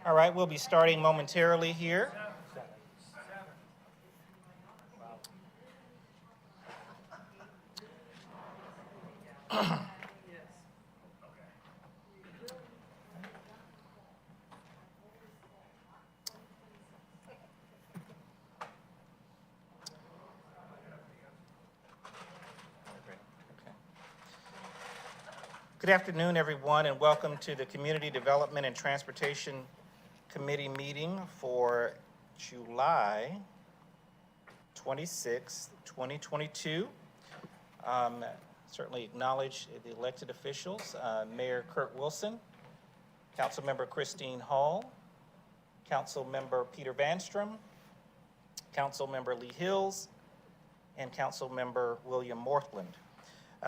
All right, we'll be starting momentarily here. Good afternoon, everyone, and welcome to the Community Development and Transportation Committee meeting for July 26, 2022. Certainly acknowledge the elected officials, Mayor Kurt Wilson, Councilmember Christine Hall, Councilmember Peter Vanstrom, Councilmember Lee Hills, and Councilmember William Morthland.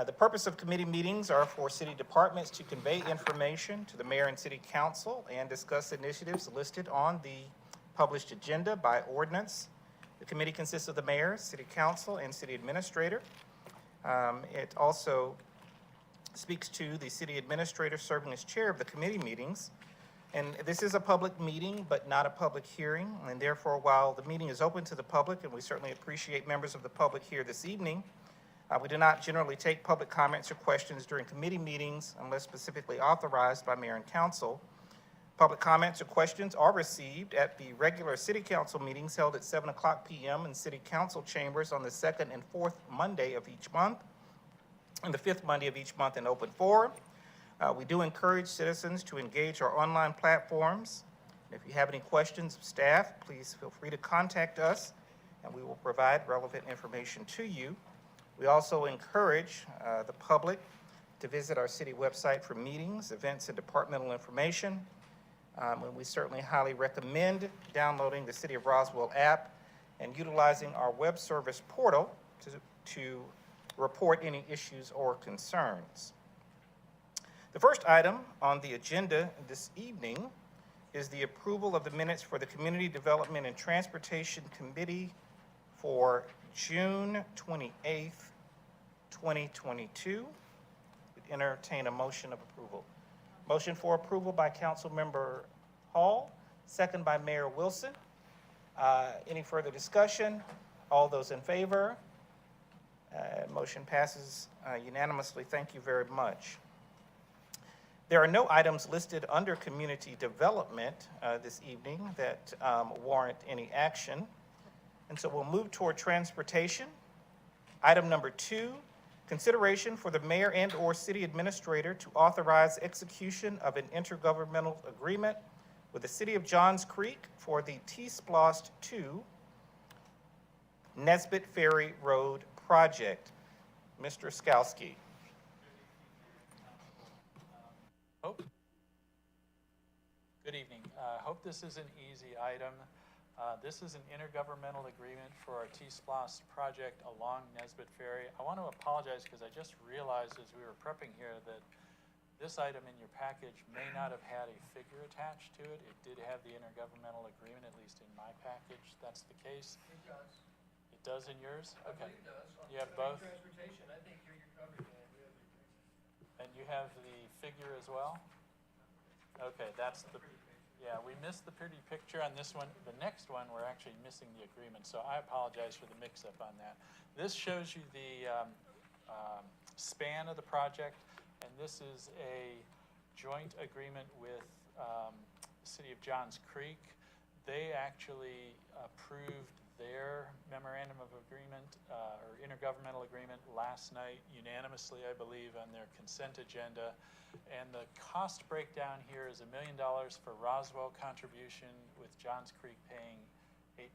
The purpose of committee meetings are for city departments to convey information to the mayor and city council and discuss initiatives listed on the published agenda by ordinance. The committee consists of the mayor, city council, and city administrator. It also speaks to the city administrator serving as chair of the committee meetings. And this is a public meeting, but not a public hearing. And therefore, while the meeting is open to the public, and we certainly appreciate members of the public here this evening, we do not generally take public comments or questions during committee meetings unless specifically authorized by mayor and council. Public comments or questions are received at the regular city council meetings held at 7 o'clock p.m. in city council chambers on the second and fourth Monday of each month, and the fifth Monday of each month in open forum. We do encourage citizens to engage our online platforms. If you have any questions of staff, please feel free to contact us, and we will provide relevant information to you. We also encourage the public to visit our city website for meetings, events, and departmental information. And we certainly highly recommend downloading the City of Roswell app and utilizing our web service portal to report any issues or concerns. The first item on the agenda this evening is the approval of the minutes for the Community Development and Transportation Committee for June 28th, 2022. We'd entertain a motion of approval. Motion for approval by Councilmember Hall, second by Mayor Wilson. Any further discussion? All those in favor? Motion passes unanimously. Thank you very much. There are no items listed under community development this evening that warrant any action. And so we'll move toward transportation. Item number 2, consideration for the mayor and or city administrator to authorize execution of an intergovernmental agreement with the city of Johns Creek for the T-Splost 2 Nesbitt Ferry Road project. Mr. Skalski. Good evening. Hope this is an easy item. This is an intergovernmental agreement for our T-Splost project along Nesbitt Ferry. I want to apologize because I just realized as we were prepping here that this item in your package may not have had a figure attached to it. It did have the intergovernmental agreement, at least in my package. That's the case. It does. It does in yours? Okay. Okay. It does. You have both? Transportation, I think you're covered. And you have the figure as well? Okay, that's the, yeah, we missed the pretty picture on this one. The next one, we're actually missing the agreement, so I apologize for the mix-up on that. This shows you the span of the project, and this is a joint agreement with the City of Johns Creek. They actually approved their memorandum of agreement or intergovernmental agreement last night unanimously, I believe, on their consent agenda. And the cost breakdown here is $1 million for Roswell contribution, with Johns Creek paying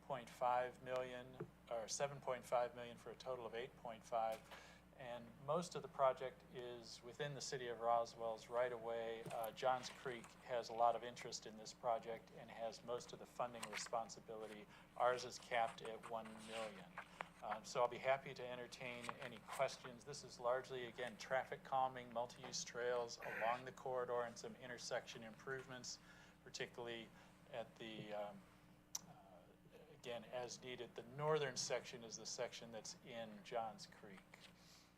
$8.5 million or $7.5 million for a total of $8.5. And most of the project is within the city of Roswell's right of way. Johns Creek has a lot of interest in this project and has most of the funding responsibility. Ours is capped at $1 million. So I'll be happy to entertain any questions. This is largely, again, traffic calming, multi-use trails along the corridor and some intersection improvements, particularly at the, again, as needed. The northern section is the section that's in Johns Creek.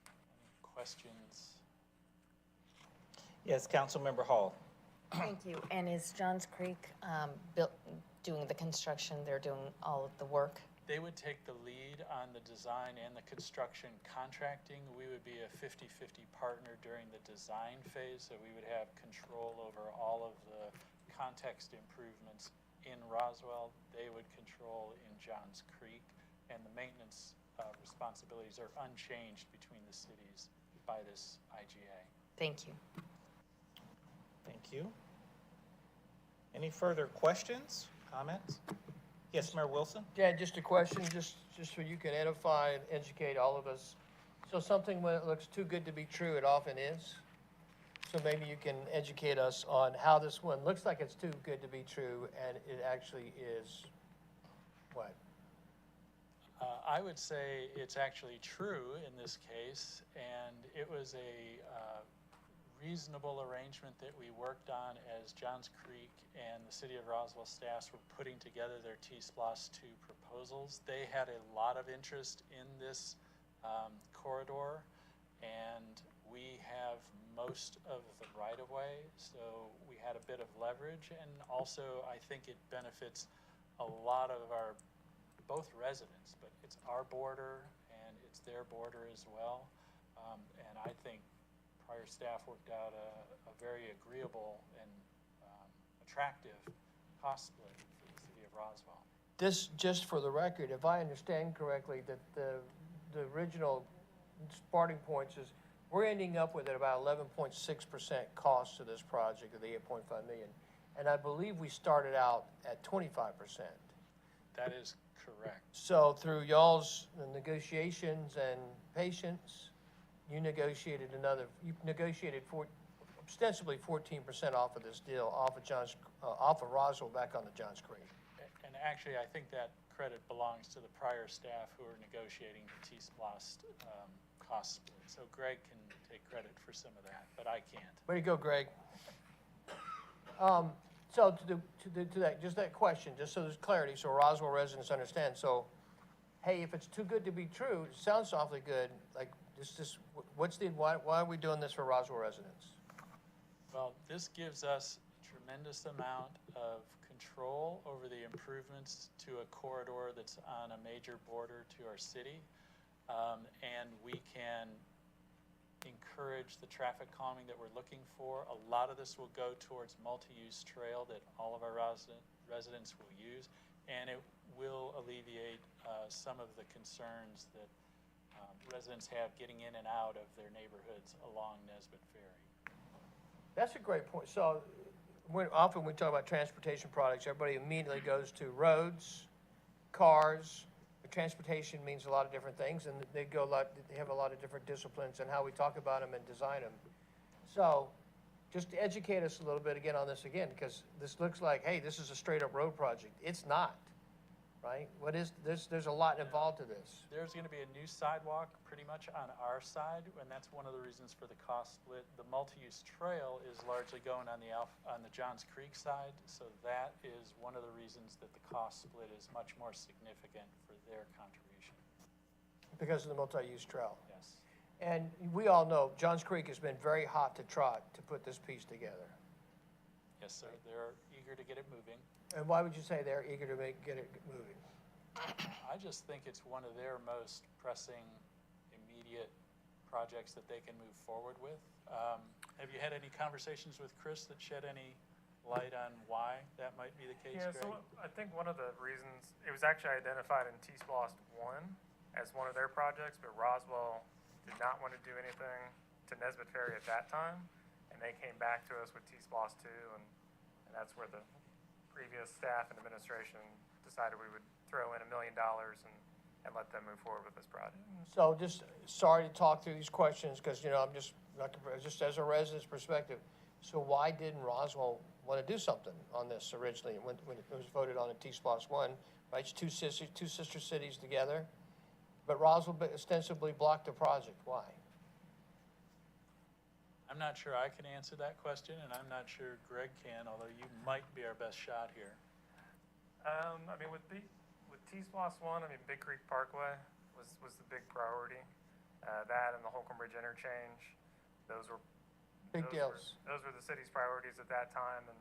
Any questions? Yes, Councilmember Hall. Thank you. And is Johns Creek doing the construction? They're doing all of the work? They would take the lead on the design and the construction contracting. We would be a 50-50 partner during the design phase, so we would have control over all of the context improvements in Roswell. They would control in Johns Creek, and the maintenance responsibilities are unchanged between the cities by this IGA. Thank you. Thank you. Any further questions, comments? Yes, Mayor Wilson? Yeah, just a question, just so you can edify and educate all of us. So something when it looks too good to be true, it often is. So maybe you can educate us on how this one looks like it's too good to be true, and it actually is what? I would say it's actually true in this case, and it was a reasonable arrangement that we worked on as Johns Creek and the City of Roswell staffs were putting together their T-SPLOS 2 proposals. They had a lot of interest in this corridor, and we have most of the right-of-way, so we had a bit of leverage, and also I think it benefits a lot of our both residents, but it's our border and it's their border as well, and I think prior staff worked out a very agreeable and attractive cost split for the City of Roswell. This, just for the record, if I understand correctly, that the original starting points is, we're ending up with at about 11.6% cost to this project of the 8.5 million. And I believe we started out at 25%. That is correct. So through y'all's negotiations and patience, you negotiated ostensibly 14% off of this deal, off of Roswell back onto Johns Creek. And actually, I think that credit belongs to the prior staff who are negotiating the T-SPLOS cost split. So Greg can take credit for some of that, but I can't. Way to go, Greg. So to that, just that question, just so there's clarity, so Roswell residents understand. So, hey, if it's too good to be true, it sounds awfully good. Like, why are we doing this for Roswell residents? Well, this gives us a tremendous amount of control over the improvements to a corridor that's on a major border to our city. And we can encourage the traffic calming that we're looking for. A lot of this will go towards multi-use trail that all of our residents will use, and it will alleviate some of the concerns that residents have getting in and out of their neighborhoods along Nesbitt Ferry. That's a great point. So often we talk about transportation products, everybody immediately goes to roads, cars. Transportation means a lot of different things, and they have a lot of different disciplines and how we talk about them and design them. So just to educate us a little bit again on this again, because this looks like, hey, this is a straight up road project. It's not, right? What is this? There's a lot involved to this. There's going to be a new sidewalk pretty much on our side, and that's one of the reasons for the cost split. The multi-use trail is largely going on the Johns Creek side, so that is one of the reasons that the cost split is much more significant for their contribution. Because of the multi-use trail. Yes. And we all know Johns Creek has been very hot to trot to put this piece together. Yes, sir. They're eager to get it moving. And why would you say they're eager to get it moving? I just think it's one of their most pressing, immediate projects that they can move forward with. Have you had any conversations with Chris that shed any light on why that might be the case, Yeah, Greg? so I think one of the reasons, it was actually identified in T-SPLOS 1 as one of their projects, but Roswell did not want to do anything to Nesbitt Ferry at that time, and they came back to us with T-SPLOS 2, and that's where the previous staff and administration decided we would throw in $1 million and let them move forward with this project. So just sorry to talk through these questions because, I'm just as a resident's perspective. So why didn't Roswell want to do something on this originally when it was voted on in T-SPLOS 1, right? It's two sister cities together, but Roswell ostensibly blocked the project. Why? I'm not sure I can answer that question, and I'm not sure Greg can, although you might be our best shot here. I mean, with T-SPLOS 1, Big Creek Parkway was the big priority. That and the Holcomb Bridge interchange, those were Big deals. Those were the city's priorities at that time, and,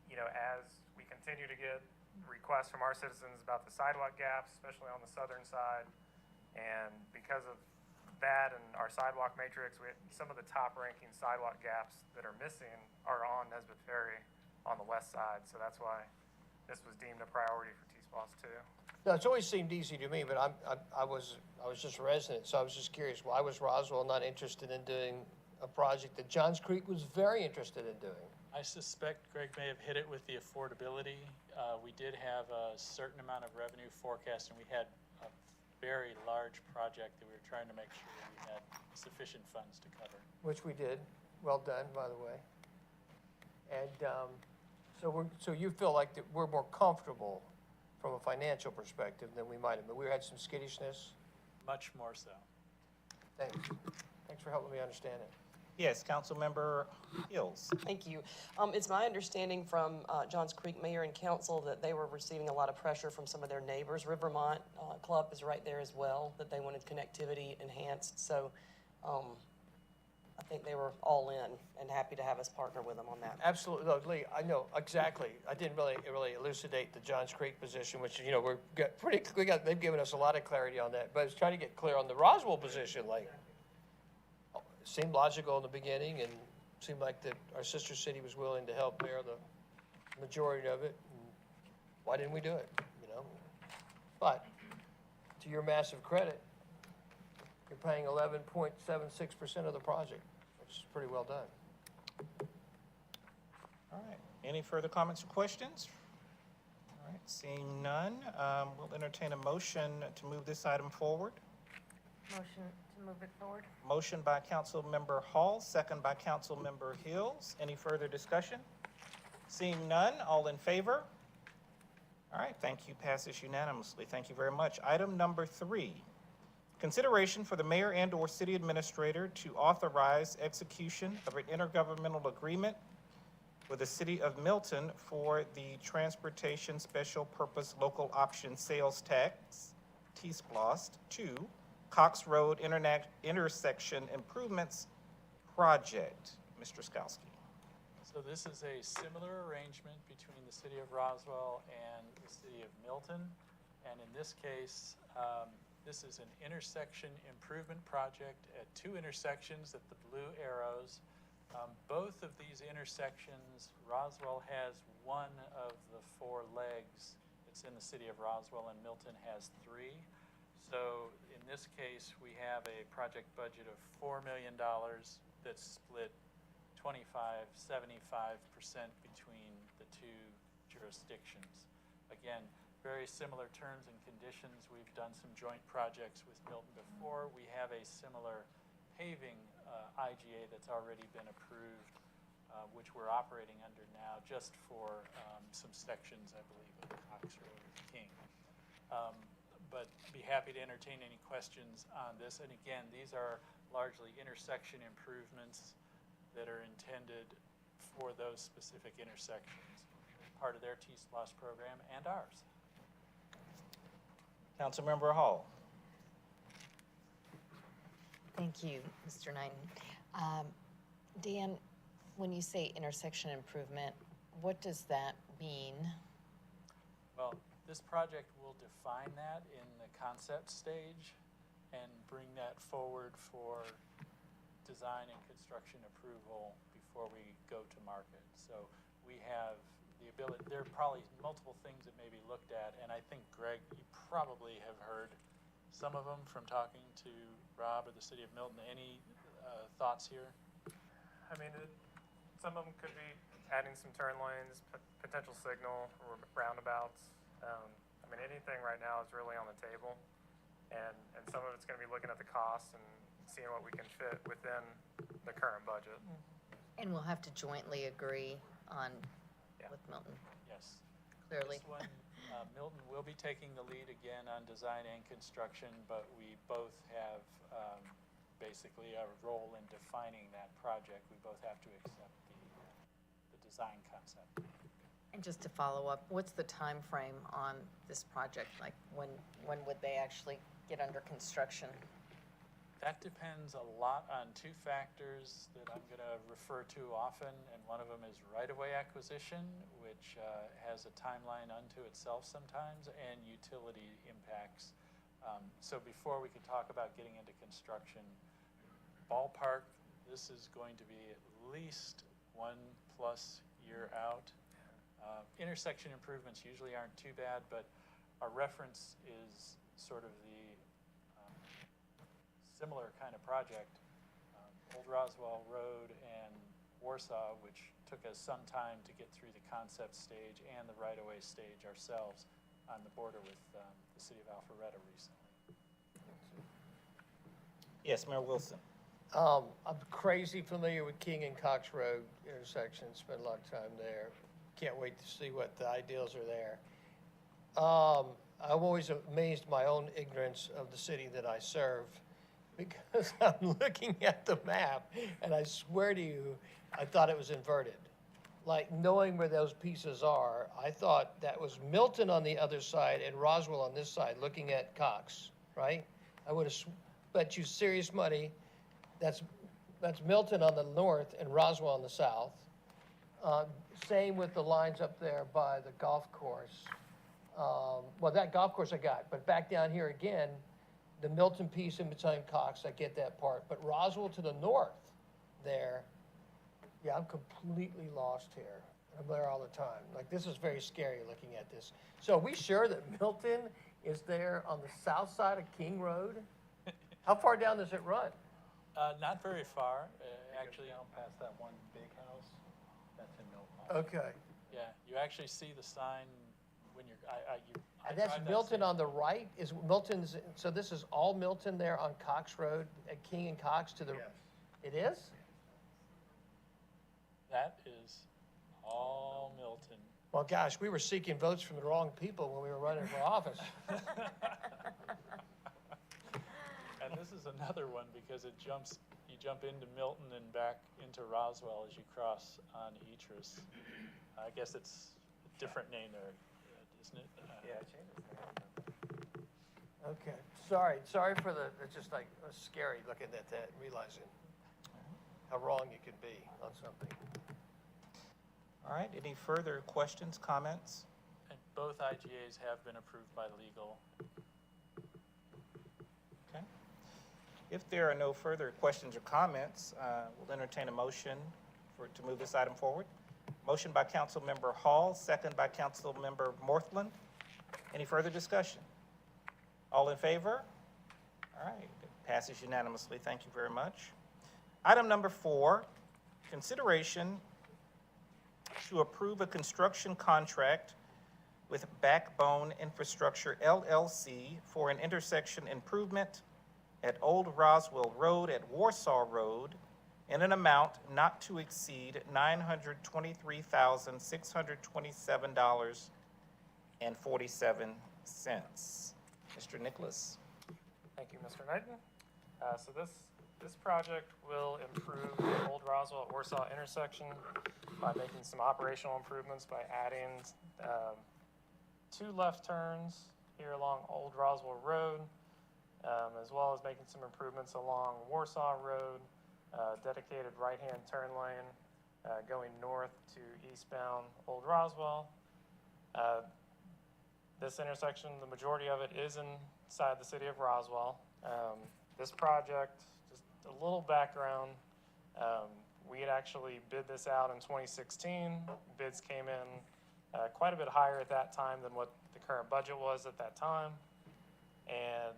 you know, as we continue to get requests from our citizens about the sidewalk gaps, especially on the southern side, and because of that and our sidewalk matrix, some of the top-ranking sidewalk gaps that are missing are on Nesbit Ferry on the west side, so that's why this was deemed a priority for T-Splosh too. No, it's always seemed easy to me, but I was just a resident, so I was just curious, why was Roswell not interested in doing a project that Johns Creek was very interested in doing? I suspect Greg may have hit it with the affordability. We did have a certain amount of revenue forecast, and we had a very large project that we were trying to make sure we had sufficient funds to cover. Which we did. Well done, by the way. And so you feel like that we're more comfortable from a financial perspective than we might have been. We had some skittishness. Much more so. Thanks. Thanks for helping me understand it. Yes, Councilmember Hills. Thank you. It's my understanding from Johns Creek Mayor and Council that they were receiving a lot of pressure from some of their neighbors. Rivermont Club is right there as well, that they wanted connectivity enhanced. So I think they were all in and happy to have us partner with them on that. Absolutely. No, Lee, I know exactly. I didn't really elucidate the Johns Creek position, which, you know, they've given us a lot of clarity on that. But I was trying to get clear on the Roswell position, like, it seemed logical in the beginning and seemed like our sister city was willing to help bear the majority of it. And why didn't we do it, you know? But to your massive credit, you're paying 11.76% of the project, which is pretty well done. All right. Any further comments or questions? All right. Seeing none, we'll entertain a motion to move this item forward. Motion to move it forward? Motion by Councilmember Hall, second by Councilmember Hills. Any further discussion? Seeing none, all in favor? All right, thank you. Passes unanimously. Thank you very much. Item number 3, consideration for the mayor and/or city administrator to authorize execution of an intergovernmental agreement with the city of Milton for the Transportation Special Purpose Local Option Sales Tax, T-SPLOST, 2, Cox Road Intersection Improvements Project. Mr. Skowski. So this is a similar arrangement between the city of Roswell and the city of Milton. And in this case, this is an intersection improvement project at 2 intersections at the blue arrows. Both of these intersections, Roswell has 1 of the 4 legs. It's in the city of Roswell, and Milton has 3. So in this case, we have a project budget of $4 million that's split 25-75% between the 2 jurisdictions. Again, very similar terms and conditions. We've done some joint projects with Milton before. We have a similar paving IGA that's already been approved, which we're operating under now just for some sections, I believe, of Cox Road King. But be happy to entertain any questions on this. And again, these are largely intersection improvements that are intended for those specific intersections, part of their T-SPLOST program and ours. Councilmember Hall. Thank you, Mr. Knighton. Dan, when you say intersection improvement, what does that mean? Well, this project will define that in the concept stage and bring that forward for design and construction approval before we go to market. So we have the ability, there are probably multiple things that may be looked at, and I think, Greg, you probably have heard some of them from talking to Rob or the city of Milton. Any thoughts here? I mean, some of them could be adding some turn lanes, potential signal, or roundabouts. I mean, anything right now is really on the table, and some of it's going to be looking at the costs and seeing what we can fit within the current budget. And we'll have to jointly agree on Yeah. with Milton, Yes. clearly. This one, Milton will be taking the lead again on design and construction, but we both have basically a role in defining that project. We both have to accept the design concept. And just to follow up, what's the time frame on this project? Like when would they actually get under construction? That depends a lot on two factors that I'm going to refer to often, and one of them is right-of-way acquisition, which has a timeline unto itself sometimes, and utility impacts. So before we can talk about getting into construction, ballpark, this is going to be at least 1+ year out. Intersection improvements usually aren't too bad, but our reference is sort of the similar kind of project, Old Roswell Road and Warsaw, which took us some time to get through the concept stage and the right-of-way stage ourselves on the border with the city of Alpharetta recently. Yes, Mayor Wilson. I'm crazy familiar with King and Cox Road intersection, spent a lot of time there. Can't wait to see what the ideals are there. I'm always amazed my own ignorance of the city that I serve, because I'm looking at the map, and I swear to you, I thought it was inverted. Like, knowing where those pieces are, I thought that was Milton on the other side and Roswell on this side, looking at Cox, right? I would have bet you serious money that's Milton on the north and Roswell on the south. Same with the lines up there by the golf course. Well, that golf course I got, but back down here again, the Milton piece in between Cox, I get that part. But Roswell to the north there, yeah, I'm completely lost here. I'm there all the time. Like, this is very scary looking at this. So are we sure that Milton is there on the south side of King Road? How far down does it run? Not very far, actually. Down past that one big house, that's in Milton. Okay. Yeah, you actually see the sign when you're, I And that's drive that Milton same- on the right? Is Milton's, so this is all Milton there on Cox Road, at King and Cox to the? Yes. It is? That is all Milton. Well, gosh, we were seeking votes from the wrong people when we were running for office. And this is another one because you jump into Milton and back into Roswell as you cross on Etris. I guess it's a different name there, isn't it? Yeah, it changes. Okay, sorry for it's just like, it was scary looking at that and realizing how wrong you can be on something. All right, any further questions, comments? And both IGAs have been approved by legal. Okay. If there are no further questions or comments, we'll entertain a motion to move this item forward. Motion by Councilmember Hall, second by Councilmember Morthland. Any further discussion? All in favor? All right, it passes unanimously. Thank you very much. Item number 4, consideration to approve a construction contract with Backbone Infrastructure LLC for an intersection improvement at Old Roswell Road at Warsaw Road in an amount not to exceed $923,627.47. Mr. Nicholas. Thank you, Mr. Knighton. So this project will improve the Old Roswell Warsaw intersection by making some operational improvements by adding 2 left turns here along Old Roswell Road, as well as making some improvements along Warsaw Road, dedicated right-hand turn lane going north to eastbound Old Roswell. This intersection, the majority of it is inside the city of Roswell. This project, just a little background, we had actually bid this out in 2016. Bids came in quite a bit higher at that time than what the current budget was at that time. And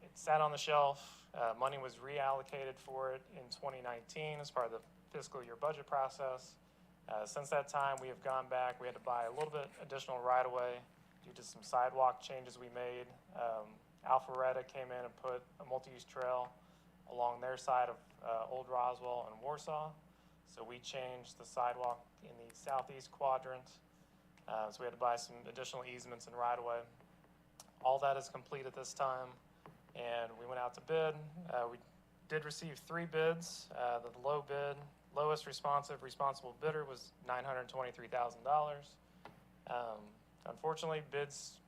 it sat on the shelf. Money was reallocated for it in 2019 as part of the fiscal year budget process. Since that time, we have gone back. We had to buy a little bit additional right-of-way due to some sidewalk changes we made. Alpharetta came in and put a multi-use trail along their side of Old Roswell and Warsaw. So we changed the sidewalk in the southeast quadrant. So we had to buy some additional easements and right-of-way. All that is complete at this time, and we went out to bid. We did receive 3 bids. The lowest responsible bidder was $923,000. Unfortunately, bids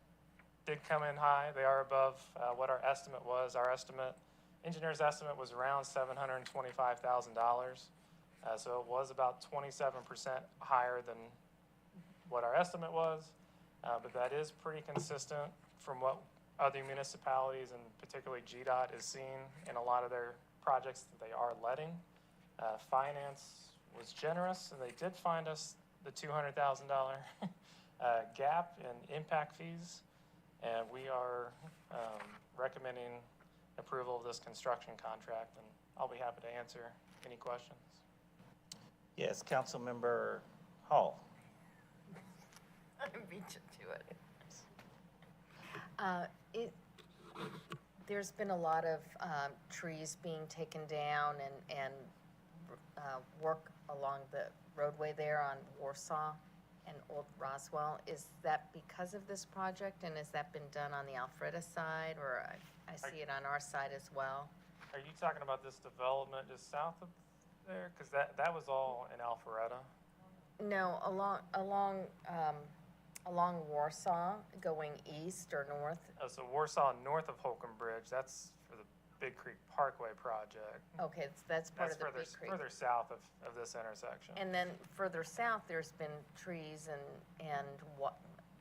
did come in high. They are above what our estimate was. Our estimate engineer's estimate was around $725,000. So it was about 27% higher than what our estimate was. But that is pretty consistent from what other municipalities and particularly GDOT is seeing in a lot of their projects that they are letting. Finance was generous, and they did find us the $200,000 gap in impact fees, and we are recommending approval of this construction contract, and I'll be happy to answer any questions. Yes, Councilmember Hall. I beat you to it. There's been a lot of trees being taken down and work along the roadway there on Warsaw and Old Roswell. Is that because of this project, and has that been done on the Alpharetta side, or I see it on our side as well? Are you talking about this development just south of there? Because that was all in Alpharetta. No, along Warsaw, going east or north. So Warsaw north of Holcomb Bridge, that's for the Big Creek Parkway project. Okay, that's part That's of the Big Creek. further south of this intersection. And then further south, there's been trees and what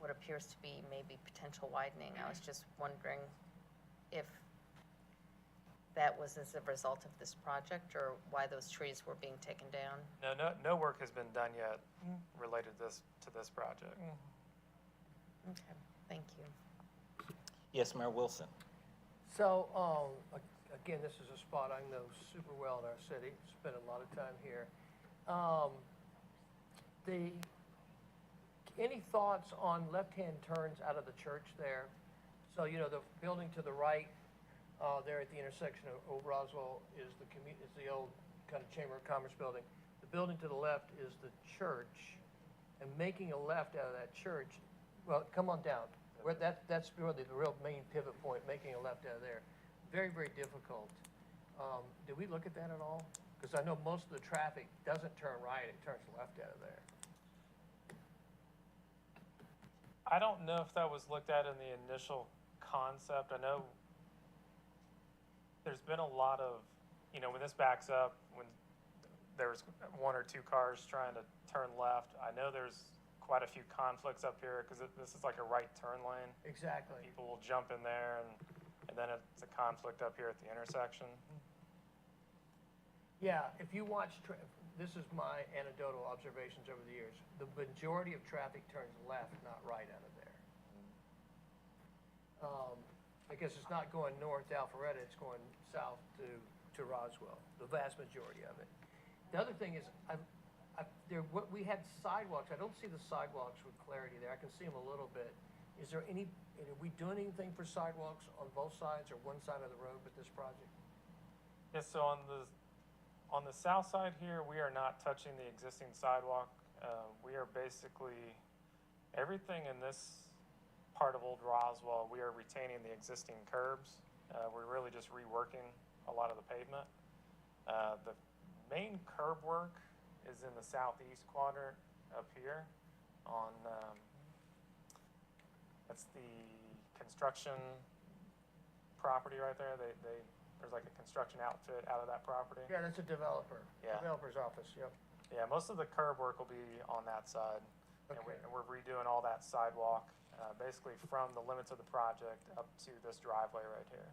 appears to be maybe potential widening. I was just wondering if that was as a result of this project, or why those trees were being taken down. No work has been done yet related to this project. Okay, thank you. Yes, Mayor Wilson. So, again, this is a spot I know super well in our city, spent a lot of time here. Any thoughts on left-hand turns out of the church there? So, you know, the building to the right, there at the intersection of Old Roswell is the old kind of Chamber of Commerce building. The building to the left is the church, and making a left out of that church, well, come on down. That's really the real main pivot point, making a left out of there. Very, very difficult. Did we look at that at all? Because I know most of the traffic doesn't turn right, it turns left out of there. I don't know if that was looked at in the initial concept. I know there's been a lot of, you know, when this backs up, when there was one or two cars trying to turn left, I know there's quite a few conflicts up here because this is like a right turn lane. Exactly. People will jump in there, and then it's a conflict up here at the intersection. Yeah, if you watch, this is my anecdotal observations over the years. The majority of traffic turns left, not right out of there. Because it's not going north to Alpharetta, it's going south to Roswell, the vast majority of it. The other thing is, we had sidewalks. I don't see the sidewalks with clarity there. I can see them a little bit. Is there are we doing anything for sidewalks on both sides or one side of the road with this project? Yeah, so on the south side here, we are not touching the existing sidewalk. We are basically, everything in this part of Old Roswell, we are retaining the existing curbs. We're really just reworking a lot of the pavement. The main curb work is in the southeast quadrant up here on, that's the construction property right there. There's like a construction outfit out of that property. Yeah, that's a developer. Yeah. Developer's office, yep. Yeah, most of the curb work will be on that side. And Okay. we're redoing all that sidewalk, basically from the limits of the project up to this driveway right here.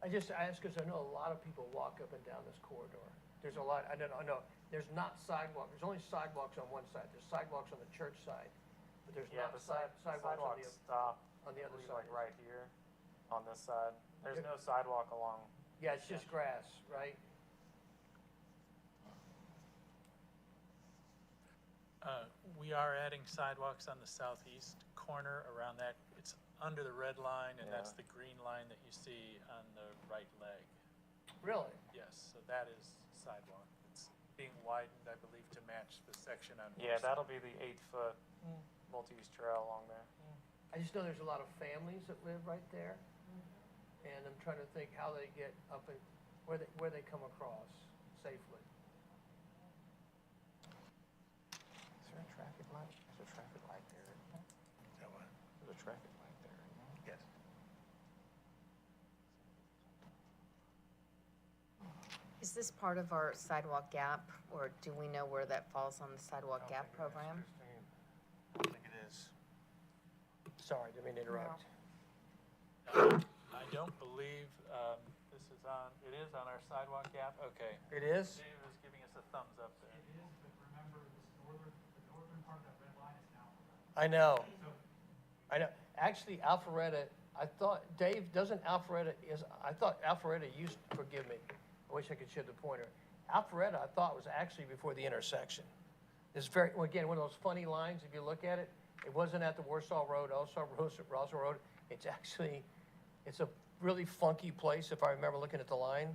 I ask because I know a lot of people walk up and down this corridor. There's a lot, I know, there's not sidewalk, there's only sidewalks on one side. There's sidewalks on the church side, but there's Yeah, not the sidewalks stop on the other like side. right here on this side. There's Yeah. no sidewalk along. Yeah, it's just grass, right? We are adding sidewalks on the southeast corner around that. It's under the red line, and that's Yeah. the green line that you see on the right leg. Really? Yes, so that is sidewalk. It's being widened, I believe, to match the section on Yeah, Warsaw. that'll be the 8-foot multi-use trail along there. I just know there's a lot of families that live right there. And I'm trying to think how they get up and where they come across safely. Is there a traffic light? There's a traffic light there. There's a traffic light there. Yes. this part of our sidewalk gap, or do we know where that falls on the sidewalk gap program? I don't think it is. Sorry, didn't mean to interrupt. I don't believe this is on, it is on our sidewalk gap? Okay. It is? Dave is giving us a thumbs up there. It is, but remember, the northern part of that red line is now. I know. I know. Actually, Alpharetta, I thought, Dave, I thought Alpharetta used, forgive me, I wish I could show the pointer. Alpharetta, I thought, was actually before the intersection. It's very, again, one of those funny lines, if you look at it. It wasn't at the Warsaw Road, also Roswell Road. It's actually, it's a really funky place, if I remember looking at the line.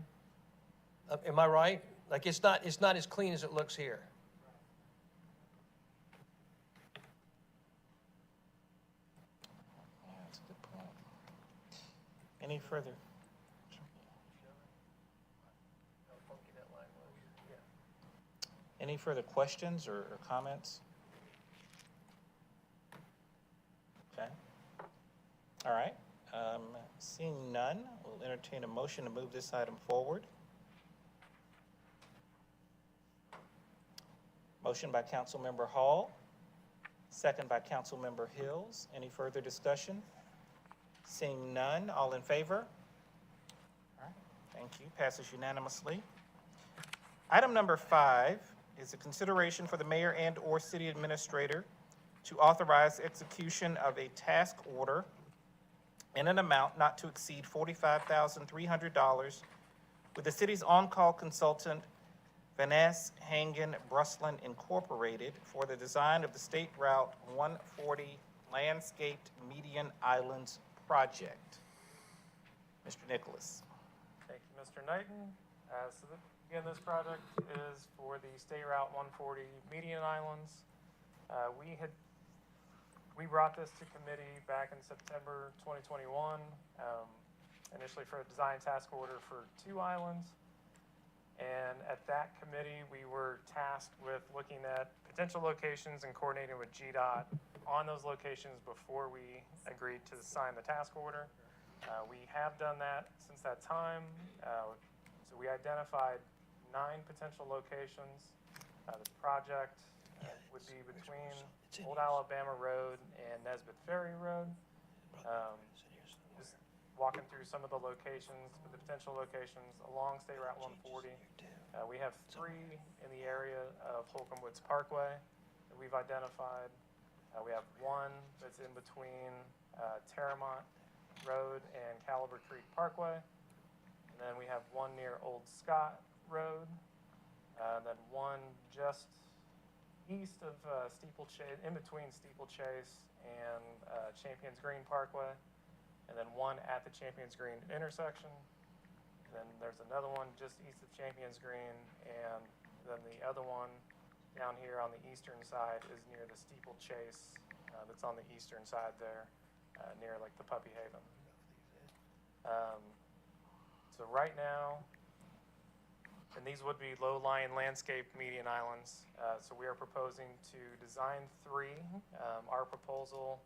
Am I right? Like, it's not as clean as it looks here. Yeah, that's a good point. Any further? Any further questions or comments? Okay. All right. Seeing none, we'll entertain a motion to move this item forward. Motion by Councilmember Hall, second by Councilmember Hills. Any further discussion? Seeing none, all in favor? All right, thank you. Passes unanimously. Item number 5 is a consideration for the mayor and/or city administrator to authorize execution of a task order in an amount not to exceed $45,300 with the city's on-call consultant, Vanessa Hangen Bruslin Incorporated, for the design of the State Route 140 Landscaped Median Islands Project. Mr. Nicholas. Thank you, Mr. Knighton. Again, this project is for the State Route 140 Median Islands. We brought this to committee back in September 2021, initially for a design task order for 2 islands. And at that committee, we were tasked with looking at potential locations and coordinating with GDOT on those locations before we agreed to sign the task order. We have done that since that time. So we identified 9 potential locations. The project would be between Old Alabama Road and Nesbitt Ferry Road. Just walking through some of the locations, the potential locations along State Route 140. We have 3 in the area of Holcomb Woods Parkway that we've identified. We have 1 that's in between Terramont Road and Caliber Creek Parkway. And then we have 1 near Old Scott Road. Then 1 just east of Steeplechase, in between Steeplechase and Champions Green Parkway. And then 1 at the Champions Green intersection. And then there's another one just east of Champions Green, and then the other one down here on the eastern side is near the Steeplechase, that's on the eastern side there, near like the Puppy Haven. So right now, and these would be low-lying landscape median islands. So we are proposing to design 3. Our proposal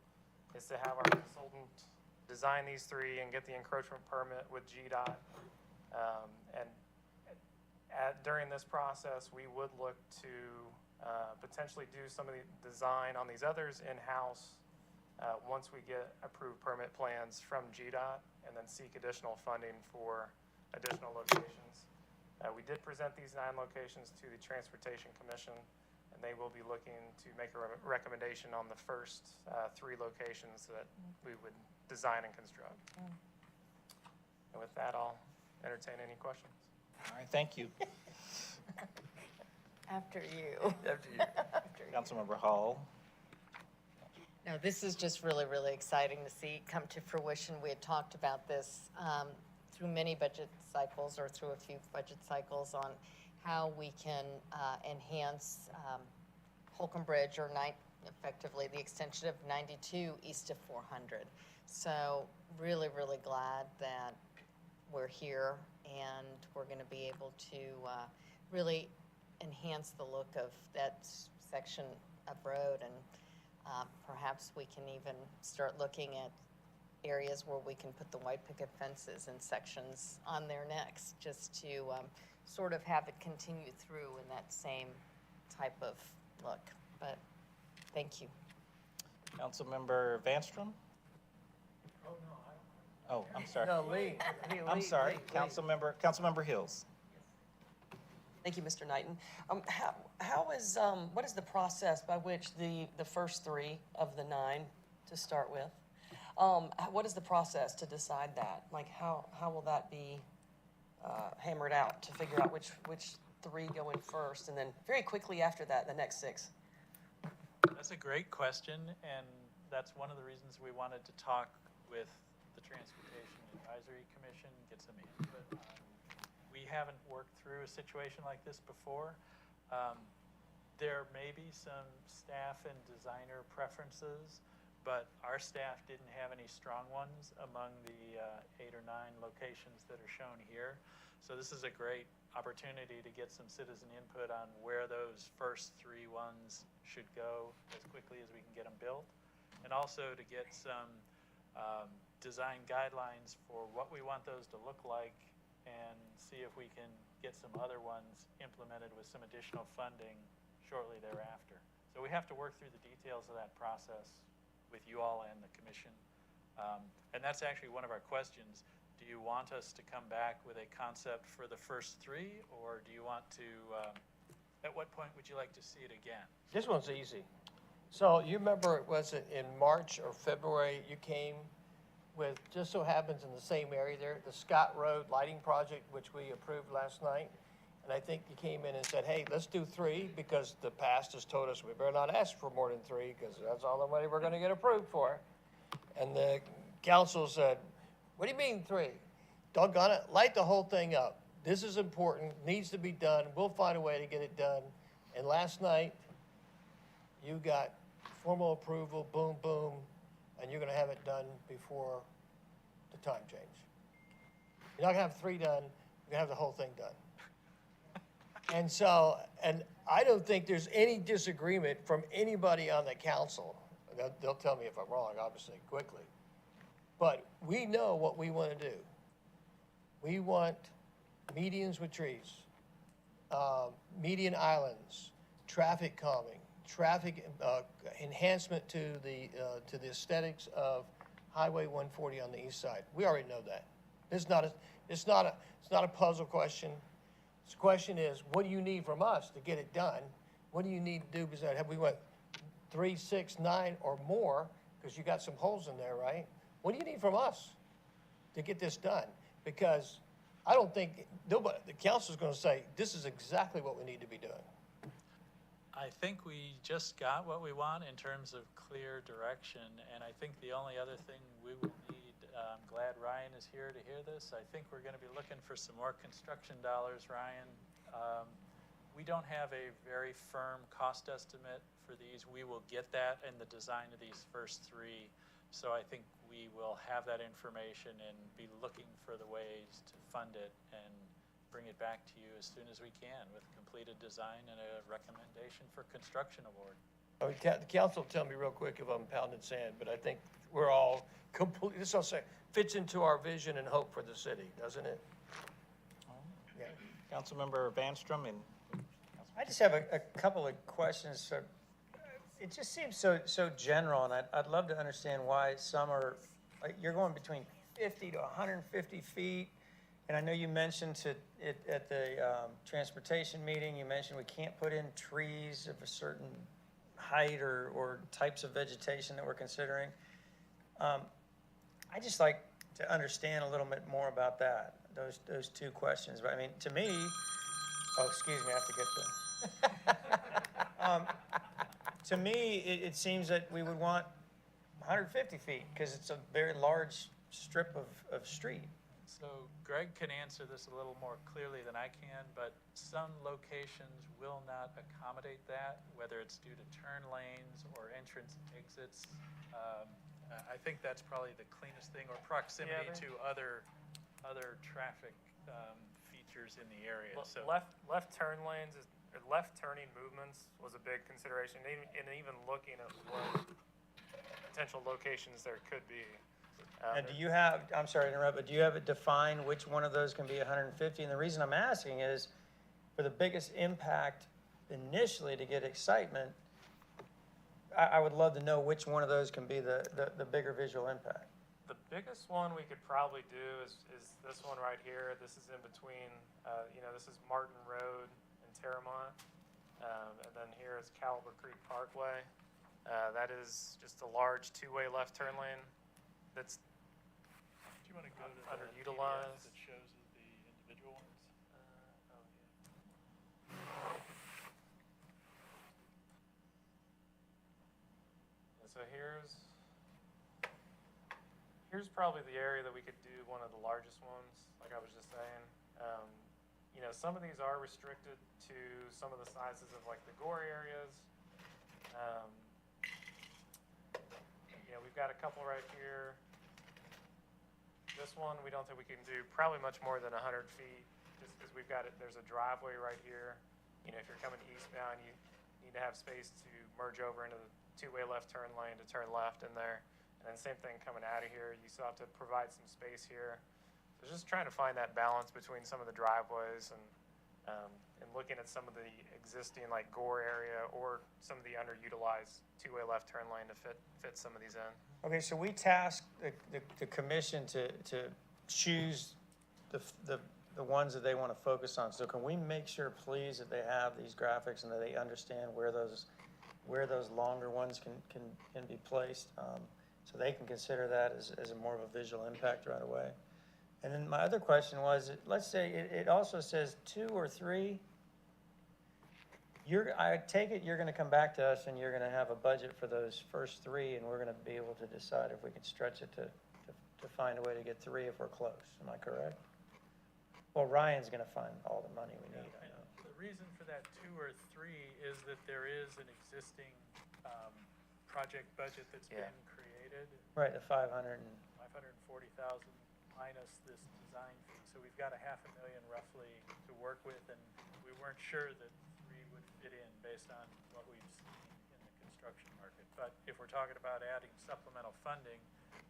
is to have our consultant design these 3 and get the encroachment permit with GDOT. During this process, we would look to potentially do some of the design on these others in-house once we get approved permit plans from GDOT, and then seek additional funding for additional locations. We did present these 9 locations to the Transportation Commission, and they will be looking to make a recommendation on the first 3 locations that we would design and construct. And with that, I'll entertain any questions. All right, thank you. After you. After you. Councilmember Hall. No, this is just really, really exciting to see come to fruition. We had talked about this through many budget cycles, or through a few budget cycles, on how we can enhance Holcomb Bridge, or effectively the extension of 92 east of 400. So really, really glad that we're here, and we're going to be able to really enhance the look of that section of road, and perhaps we can even start looking at areas where we can put the white picket fences and sections on there next, just to sort of have it continue through in that same type of look. But thank you. Councilmember Vanstrom? Oh, I'm sorry. No, Lee. I'm sorry. Lee. Councilmember Hills. Thank you, Mr. Knighton. What is the process by which the first 3 of the 9 to start with? What is the process to decide that? Like, how will that be hammered out to figure out which 3 go in first, and then very quickly after that, the next 6? That's a great question, and that's one of the reasons we wanted to talk with the Transportation Advisory Commission, get some input. We haven't worked through a situation like this before. There may be some staff and designer preferences, but our staff didn't have any strong ones among the 8 or 9 locations that are shown here. So this is a great opportunity to get some citizen input on where those first 3 ones should go as quickly as we can get them built, and also to get some design guidelines for what we want those to look like, and see if we can get some other ones implemented with some additional funding shortly thereafter. So we have to work through the details of that process with you all and the commission. And that's actually one of our questions. Do you want us to come back with a concept for the first 3, or do you want to, at what point would you like to see it again? This one's easy. So you remember, was it in March or February, you came with, just so happens in the same area there, the Scott Road lighting project, which we approved last night. And I think you came in and said, hey, let's do 3, because the past has told us we better not ask for more than 3, because that's all the money we're gonna get approved for. And the council said, what do you mean 3? Doggone it, light the whole thing up. This is important, needs to be done, we'll find a way to get it done. And last night, you got formal approval, boom, boom, and you're gonna have it done before the time change. You're not gonna have 3 done, you're gonna have the whole thing done. And so, and I don't think there's any disagreement from anybody on the council. They'll tell me if I'm wrong, obviously, quickly. But we know what we wanna do. We want medians with trees, median islands, traffic calming, traffic enhancement to the aesthetics of Highway 140 on the east side. We already know that. It's not a puzzle question. The question is, what do you need from us to get it done? What do you need to do? Because have we went 3, 6, 9 or more? Because you got some holes in there, right? What do you need from us to get this done? Because I don't think nobody, the council's going to say this is exactly what we need to be doing. I think we just got what we want in terms of clear direction, and I think the only other thing we will need, I'm glad Ryan is here to hear this, I think we're going to be looking for some more construction dollars, Ryan. We don't have a very firm cost estimate for these. We will get that in the design of these first 3, so I think we will have that information and be looking for the ways to fund it and bring it back to you as soon as we can with completed design and a recommendation for construction award. I mean, the council will tell me real quick if I'm pounding sand, but I think we're all completely, this also fits into our vision and hope for the city, doesn't it? Yeah. Councilmember Vanstrom and I just have a couple of questions. So it just seems so general, and I'd love to understand why some are, like, you're going between 50 to 150 feet. And I know you mentioned at the transportation meeting, you mentioned we can't put in trees of a certain height or types of vegetation that we're considering. I just like to understand a little bit more about that, those 2 questions. But I mean, to me, oh, excuse me, I have to get the. To me, it seems that we would want 150 feet because it's a very large strip of street. So Greg can answer this a little more clearly than I can, but some locations will not accommodate that, whether it's due to turn lanes or entrance and exits. I think that's probably the cleanest thing, or proximity to other traffic features in the area. So Left turn lanes or left turning movements was a big consideration, and even looking at what potential locations there could be. And do you have, I'm sorry to interrupt, but do you have it defined which one of those can be 150? And the reason I'm asking is for the biggest impact initially to get excitement, I would love to know which one of those can be the bigger visual impact. The biggest one we could probably do is this one right here. This is in between, this is Martin Road and Terramont. And then here is Caliber Creek Parkway. That is just a large two-way left turn lane that's Do you want to go to the Underutilized. PDF that shows the individual ones? And so here's probably the area that we could do one of the largest ones, like I was just saying. Some of these are restricted to some of the sizes of like the gore areas. We've got a couple right here. This one, we don't think we can do probably much more than 100 feet, just because we've got it, there's a driveway right here. If you're coming eastbound, you need to have space to merge over into the two-way left turn lane to turn left in there. And then same thing coming out of here, you still have to provide some space here. So just trying to find that balance between some of the driveways and looking at some of the existing like gore area or some of the underutilized two-way left turn lane to fit some of these in. Okay, so we tasked the commission to choose the ones that they want to focus on. So can we make sure, please, that they have these graphics and that they understand where those longer ones can be placed, so they can consider that as a more of a visual impact right away. And then my other question was, let's say it also says 2 or 3. I take it you're going to come back to us and you're going to have a budget for those first 3, and we're going to be able to decide if we can stretch it to find a way to get 3 if we're close. Am I correct? Well, Ryan's going to find all the money we need, I know. The reason for that 2 or 3 is that there is an existing project budget that's Yeah. been created. Right, the 500 and, 540,000 minus this design fee. So we've got $500,000 roughly to work with, and we weren't sure that 3 would fit in based on what we've seen in the construction market. But if we're talking about adding supplemental funding,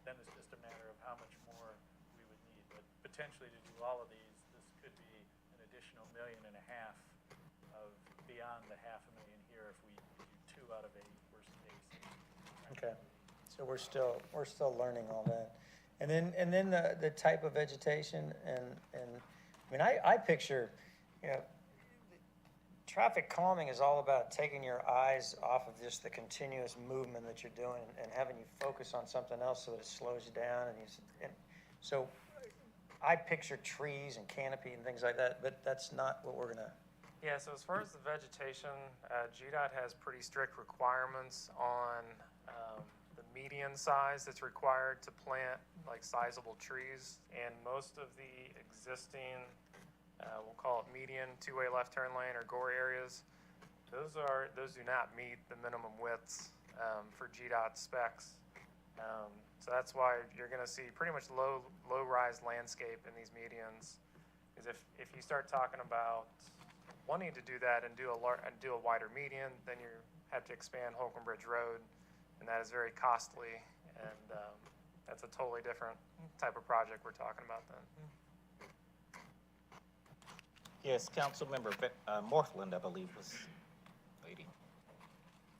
then it's just a matter of how much more we would need. But potentially to do all of these, this could be an additional $1.5 million of beyond the $500,000 here if we do 2 out of 8 worst case. okay. So we're still learning all that. And then the type of vegetation and I mean, I picture, traffic calming is all about taking your eyes off of just the continuous movement that you're doing and having you focus on something else so that it slows you down. And so I picture trees and canopy and things like that, but that's not what we're gonna. Yeah, so as far as the vegetation, GDOT has pretty strict requirements on the median size that's required to plant like sizable trees, and most of the existing, we'll call it median two-way left turn lane or gore areas, those do not meet the minimum widths for GDOT specs. So that's why you're going to see pretty much low-rise landscape in these medians. Because if you start talking about wanting to do that and do a wider median, then you have to expand Holcomb Bridge Road, and that is very costly, and that's a totally different type of project we're talking about then. Yes, Councilmember Morthland, I believe, was waiting.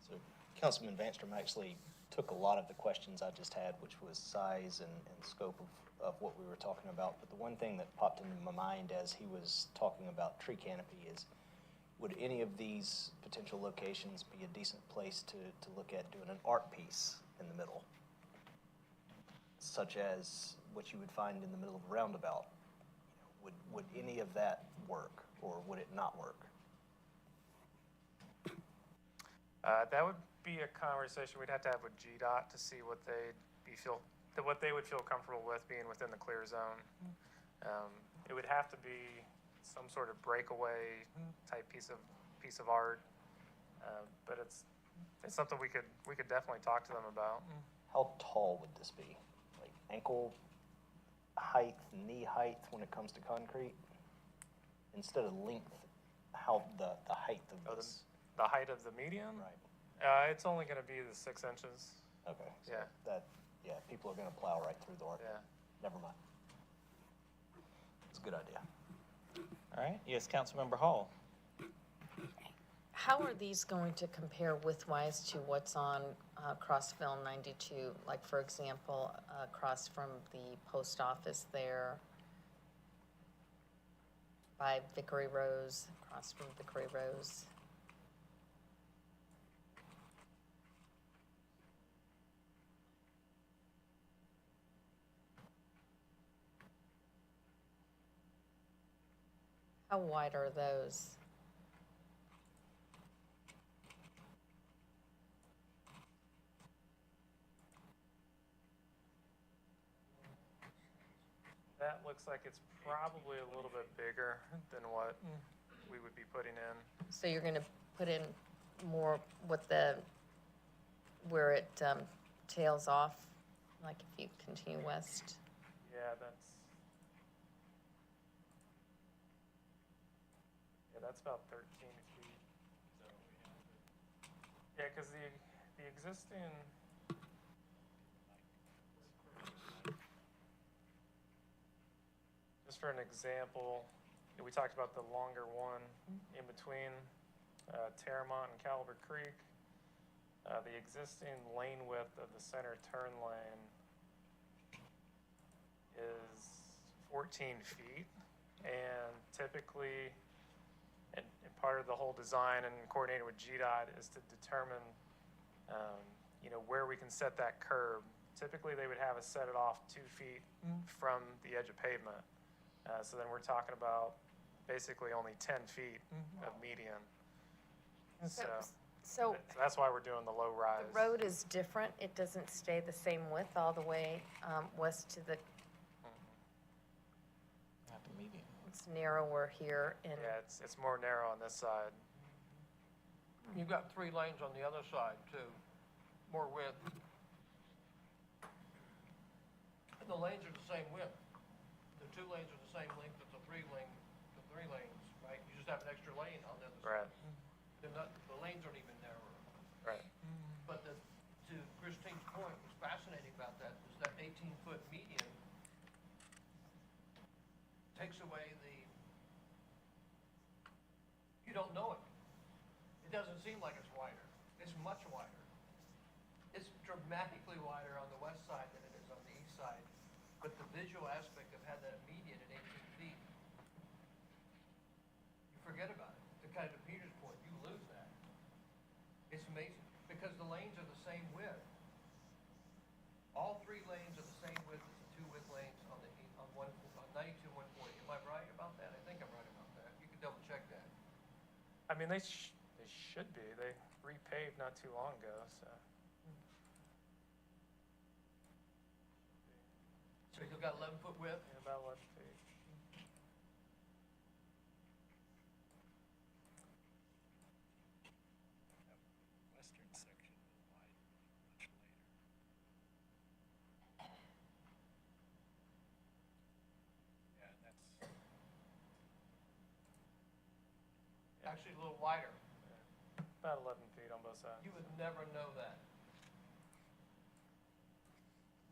So Councilman Vanstrom actually took a lot of the questions I just had, which was size and scope of what we were talking about. But the one thing that popped into my mind as he was talking about tree canopy is, would any of these potential locations be a decent place to look at doing an art piece in the middle? Such as what you would find in the middle of a roundabout. Would any of that work, or would it not work? That would be a conversation we'd have to have with GDOT to see what they would feel comfortable with being within the clear zone. It would have to be some sort of breakaway type piece of art, but it's something we could definitely talk to them about. How tall would this be? Like ankle height, knee height when it comes to concrete? Instead of length, how the height of this? The height of the median? Right. It's only going to be the 6 inches. Okay. So Yeah. that yeah, people are gonna plow right through the, Yeah. never mind. It's a good idea. All right, yes, Councilmember Hall. How are these going to compare width-wise to what's on Crossville 92? Like, for example, across from the post office there by Vickery Rose, across from Vickery Rose. How wide are those? That looks like it's probably a little bit bigger than what we would be putting in. So you're gonna put in more with where it tails off, like if you continue west? That's about 13 feet. Yeah, because the existing, just for an example, we talked about the longer one in between Terramont and Caliber Creek. The existing lane width of the center turn lane is 14 feet, and typically, and part of the whole design and coordinated with GDOT is to determine, where we can set that curb. Typically, they would have us set it off 2 feet from the edge of pavement. So then we're talking about basically only 10 feet of median. So that's why we're doing the low rise. The road is different, it doesn't stay the same width all the way west to the, Not the median. it's narrower here and, Yeah, it's more narrow on this side. You've got 3 lanes on the other side too, more width. And the lanes are the same width. The 2 lanes are the same length as the 3 lanes, right? You just have an extra lane on the other side. Right, The lanes aren't even narrower. right. But to Christine's point, what's fascinating about that is that 18-foot median takes away you don't know it. It doesn't seem like it's wider. It's much wider. It's dramatically wider on the west side than it is on the east side. But the visual aspect of having that median at 18 feet, you forget about it. To kind of Peter's point, you lose that. It's amazing because the lanes are the same width. All 3 lanes are the same width as the 2 width lanes on 92 and 140. Am I right about that? I think I'm right about that. You can double check that. I mean, they should be. They repaved not too long ago, so. So you've got 11-foot width. Yeah, about 11 feet. Western section will widen much later. Yeah, that's. Actually a little wider. About 11 feet on both sides. You would never know that.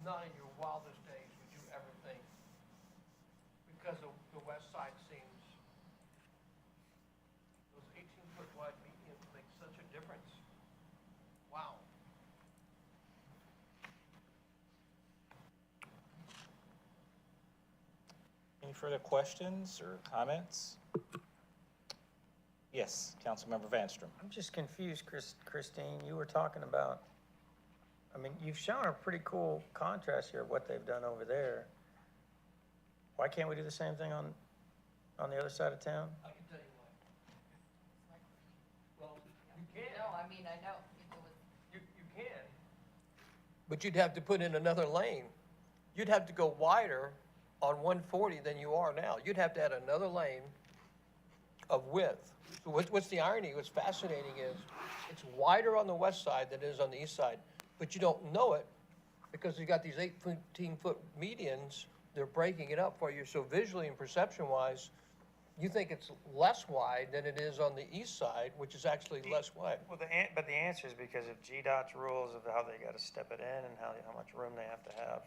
Not in your wildest days would you ever think. Because the west side seems, those 18-foot wide medians make such a difference. Wow. Any further questions or comments? Yes, Councilmember Vanstrom. I'm just confused, Christine, you were talking about, you've shown a pretty cool contrast here of what they've done over there. Why can't we do the same thing on the other side of town? I can tell you why. Well, you can. no, I mean, I know. You can. But you'd have to put in another lane. You'd have to go wider on 140 than you are now. You'd have to add another lane of width. So what's the irony, what's fascinating is, it's wider on the west side than it is on the east side, but you don't know it because you got these 18-foot medians, they're breaking it up for you, so visually and perception-wise, you think it's less wide than it is on the east side, which is actually less wide. Well, but the answer is because of GDOT's rules of how they gotta step it in and how much room they have to have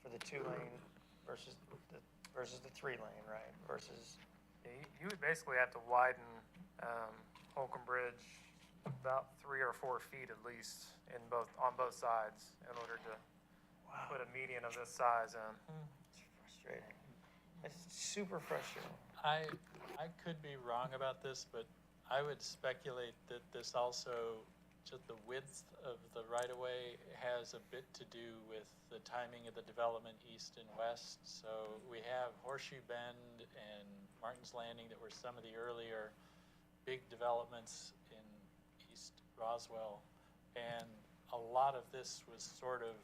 for the 2-lane versus the 3-lane, right? Versus, Yeah, you would basically have to widen Holcomb Bridge about 3 or 4 feet at least on both sides in order to put a median of this size in. it's frustrating. It's super frustrating. I could be wrong about this, but I would speculate that this also, just the width of the right-of-way has a bit to do with the timing of the development east and west. So we have Horseshoe Bend and Martin's Landing that were some of the earlier big developments in East Roswell. And a lot of this was sort of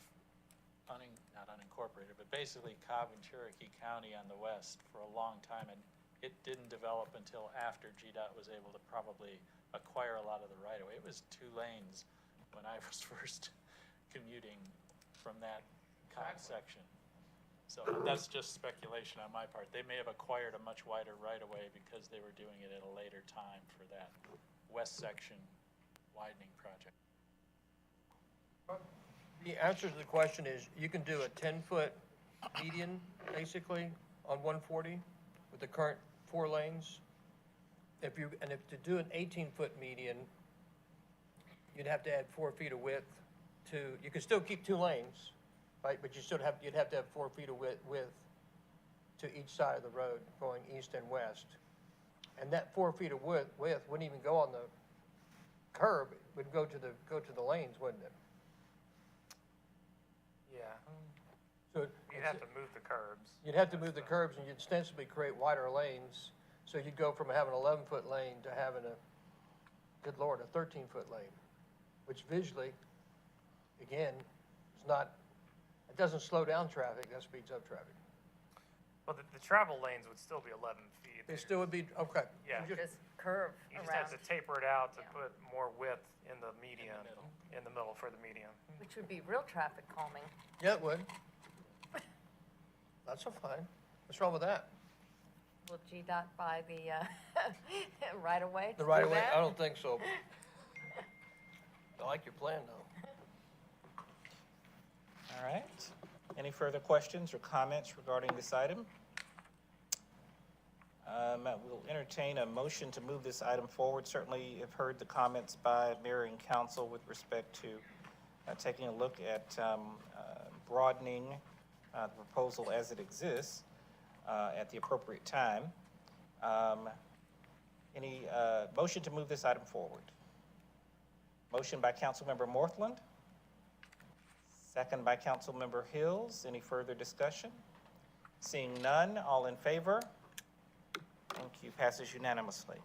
not unincorporated, but basically Cobb and Cherokee County on the west for a long time. And it didn't develop until after GDOT was able to probably acquire a lot of the right-of-way. It was 2 lanes when I was first commuting from that Cobb section. So that's just speculation on my part. They may have acquired a much wider right-of-way because they were doing it at a later time for that west section widening project. The answer to the question is, you can do a 10-foot median, basically, on 140 with the current 4 lanes. If to do an 18-foot median, you'd have to add 4 feet of width you could still keep 2 lanes, right? But you'd have to have 4 feet of width to each side of the road going east and west. And that 4 feet of width wouldn't even go on the curb, it would go to the lanes, wouldn't it? Yeah, So you'd have to move the curbs. you'd have to move the curbs, and you'd ostensibly create wider lanes. So you'd go from having an 11-foot lane to having good Lord, a 13-foot lane, which visually, again, it doesn't slow down traffic, that speeds up traffic. Well, the travel lanes would still be 11 feet. It still would be, okay. Yeah. Just curve You just have around, to taper it out to Yeah. put more width in the median, in the middle for the median. which would be real traffic calming. Yeah, it would. That's fine. What's wrong with that? Will GDOT buy the right of way? The right of way? I don't think so. I like your plan, though. All right. Any further questions or comments regarding this item? We'll entertain a motion to move this item forward. Certainly have heard the comments by mayor and council with respect to taking a look at broadening the proposal as it exists at the appropriate time. Any motion to move this item forward? Motion by Councilmember Morthland. Second by Councilmember Hills. Any further discussion? Seeing none, all in favor? Thank you. Passes unanimously.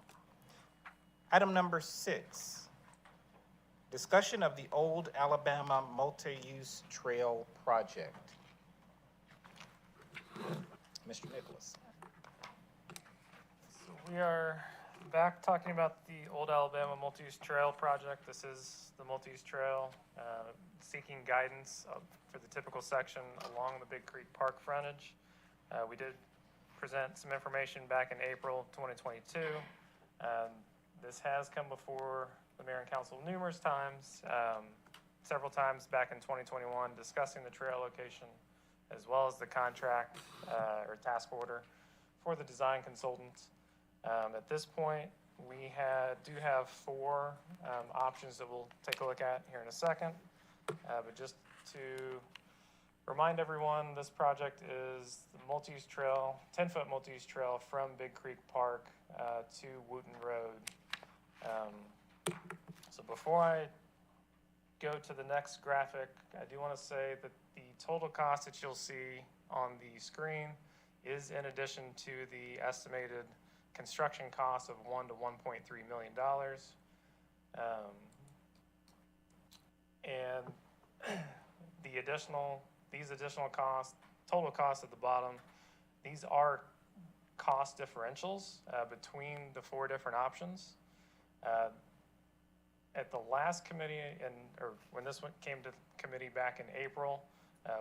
Item number 6, discussion of the Old Alabama Multi-Use Trail Project. Mr. Nicholas. So we are back talking about the Old Alabama Multi-Use Trail project. This is the multi-use trail seeking guidance for the typical section along the Big Creek Park frontage. We did present some information back in April 2022. This has come before the mayor and council numerous times, several times back in 2021, discussing the trail location as well as the contract or task order for the design consultant. At this point, we do have 4 options that we'll take a look at here in a second. But just to remind everyone, this project is the multi-use trail, 10-foot multi-use trail from Big Creek Park to Wooten Road. So before I go to the next graphic, I do want to say that the total cost that you'll see on the screen is in addition to the estimated construction cost of $1 to $1.3 million. And these additional costs, total costs at the bottom, these are cost differentials between the 4 different options. At the last committee, or when this one came to committee back in April,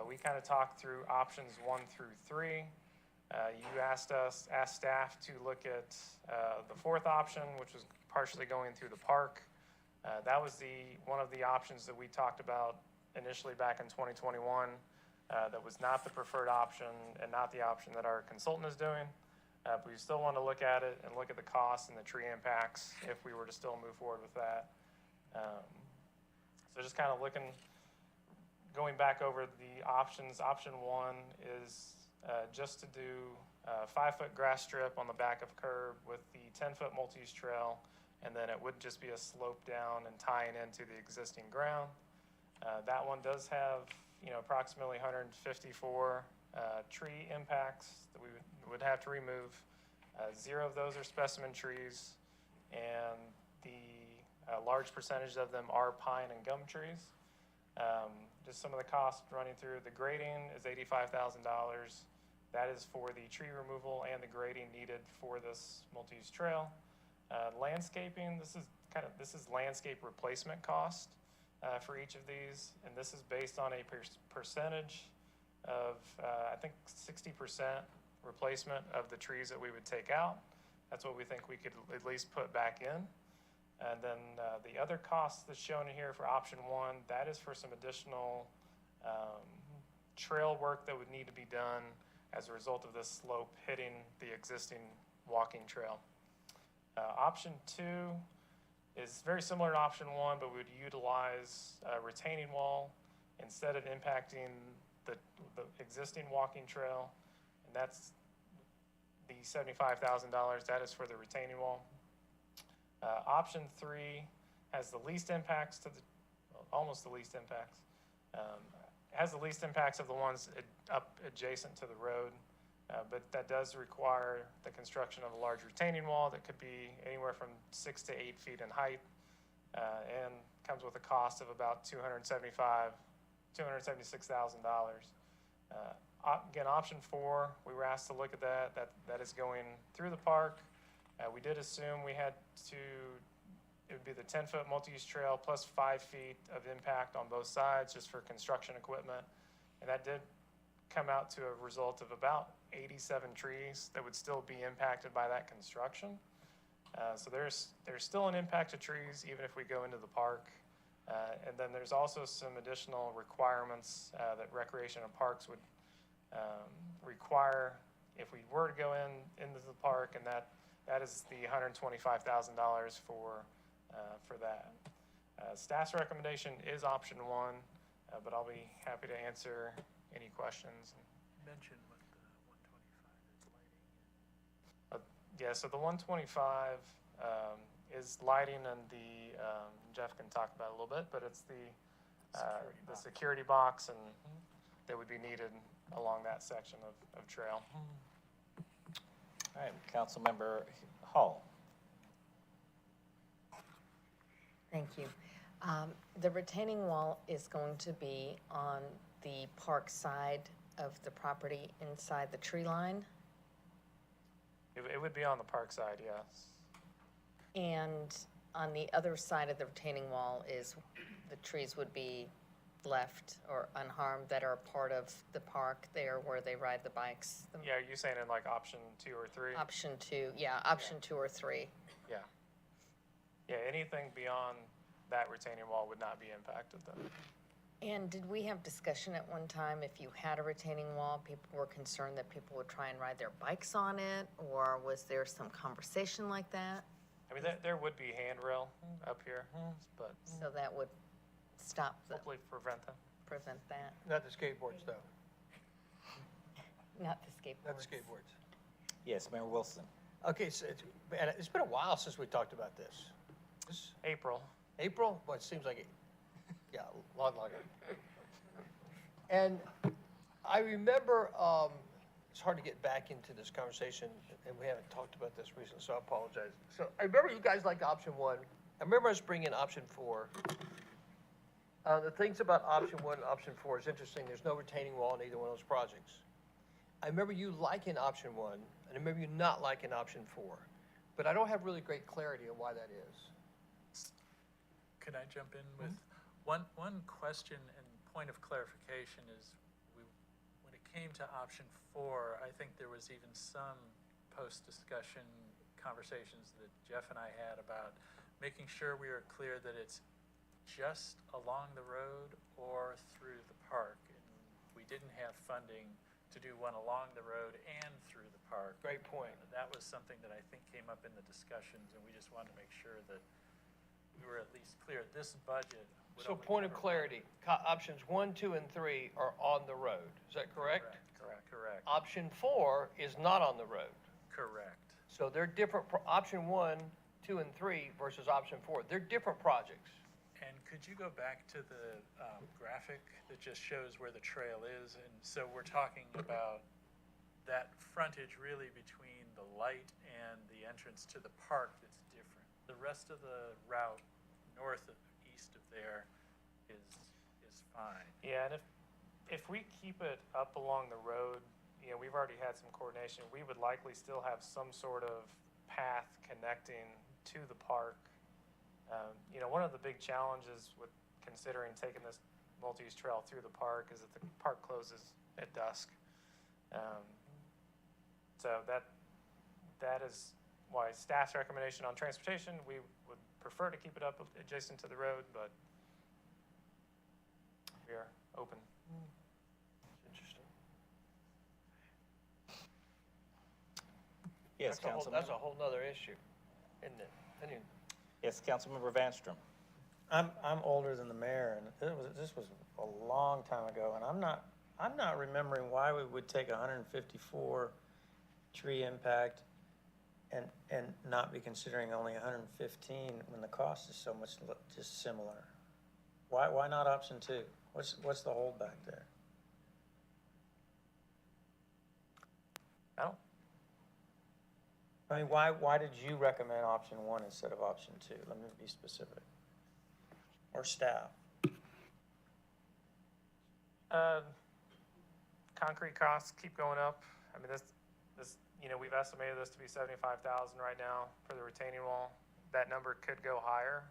we kind of talked through options 1 through 3. You asked staff to look at the fourth option, which was partially going through the park. That was one of the options that we talked about initially back in 2021. That was not the preferred option and not the option that our consultant is doing. But we still want to look at it and look at the costs and the tree impacts if we were to still move forward with that. So just kind of going back over the options. Option one is just to do a 5-foot grass strip on the back of curb with the 10-foot multi-use trail, and then it would just be a slope down and tying into the existing ground. That one does have, approximately 154 tree impacts that we would have to remove. 0 of those are specimen trees, and the large percentage of them are pine and gum trees. Just some of the costs running through. The grading is $85,000. That is for the tree removal and the grading needed for this multi-use trail. Landscaping, this is landscape replacement cost for each of these, and this is based on a percentage of, I think 60% replacement of the trees that we would take out. That's what we think we could at least put back in. And then the other cost that's shown here for option one, that is for some additional trail work that would need to be done as a result of this slope hitting the existing walking trail. Option two is very similar to option one, but we would utilize a retaining wall instead of impacting the existing walking trail, and that's the $75,000. That is for the retaining wall. Option three has the least impacts almost the least impacts. Has the least impacts of the ones up adjacent to the road, but that does require the construction of a large retaining wall that could be anywhere from 6 to 8 feet in height, and comes with a cost of about $276,000. Again, option four, we were asked to look at that. That is going through the park. We did assume it would be the 10-foot multi-use trail plus 5 feet of impact on both sides just for construction equipment. And that did come out to a result of about 87 trees that would still be impacted by that construction. So there's still an impact to trees even if we go into the park. And then there's also some additional requirements that Recreation and Parks would require if we were to go into the park, and that is the $125,000 for that. Staff's recommendation is option one, but I'll be happy to answer any questions. Mention what the 125 is lighting. Yeah, so the 125 is lighting, and Jeff can talk about it a little bit, but it's the security box and that would be needed along that section of trail. All right, Councilmember Hall. Thank you. The retaining wall is going to be on the park side of the property inside the tree line, It would be on the park side, yes. and on the other side of the retaining wall is the trees would be left or unharmed that are part of the park there where they ride the bikes. Yeah, are you saying in like option 2 or 3? Option two, yeah, option 2 or 3. Yeah. Yeah, anything beyond that retaining wall would not be impacted then. And did we have discussion at one time, if you had a retaining wall, people were concerned that people would try and ride their bikes on it, or was there some conversation like that? I mean, there would be handrail up here, but So that would hopefully prevent them. prevent that, Not the skateboards, though. not the skateboards. Not the skateboards. Yes, Mayor Wilson. Okay, so it's been a while since we talked about this. April. April? Well, it seems like yeah, a lot longer. And I remember, it's hard to get back into this conversation, and we haven't talked about this recently, so I apologize. So I remember you guys liked option one. I remember us bringing in option four. The things about option one and option four is interesting. There's no retaining wall in either one of those projects. I remember you liking option one, and I remember you not liking option four. But I don't have really great clarity on why that is. Could I jump in with one question and point of clarification is when it came to option 4, I think there was even some post-discussion conversations that Jeff and I had about making sure we were clear that it's just along the road or through the park. And we didn't have funding to do one along the road and through the park. Great point. That was something that I think came up in the discussions, and we just wanted to make sure that we were at least clear. This budget would So only point of cover- clarity, options 1, 2, and 3 are on the road. Is that correct? Correct. Option 4 is not on the road. Correct. So they're different, option 1, 2, and 3 versus option 4. They're different projects. And could you go back to the graphic that just shows where the trail is? And so we're talking about that frontage really between the light and the entrance to the park that's different. The rest of the route north of, east of there is fine. Yeah, and if we keep it up along the road, you know, we've already had some coordination. We would likely still have some sort of path connecting to the park. You know, one of the big challenges with considering taking this multi-use trail through the park is that the park closes at dusk. So that is why staff's recommendation on transportation, we would prefer to keep it up adjacent to the road, but we are open. Interesting. Yes, That's Councilmember. a whole nother issue, isn't it? Anyway. Yes, Councilmember Vanstrom. I'm older than the mayor, and this was a long time ago, and I'm not remembering why we would take 154 tree impact and not be considering only 115 when the cost is so much just similar. Why not option 2? What's the holdback there? I mean, why did you recommend option 1 instead of option 2? Let me be specific. Or staff. Concrete costs keep going up. I mean, this, you know, we've estimated this to be 75,000 right now for the retaining wall. That number could go higher,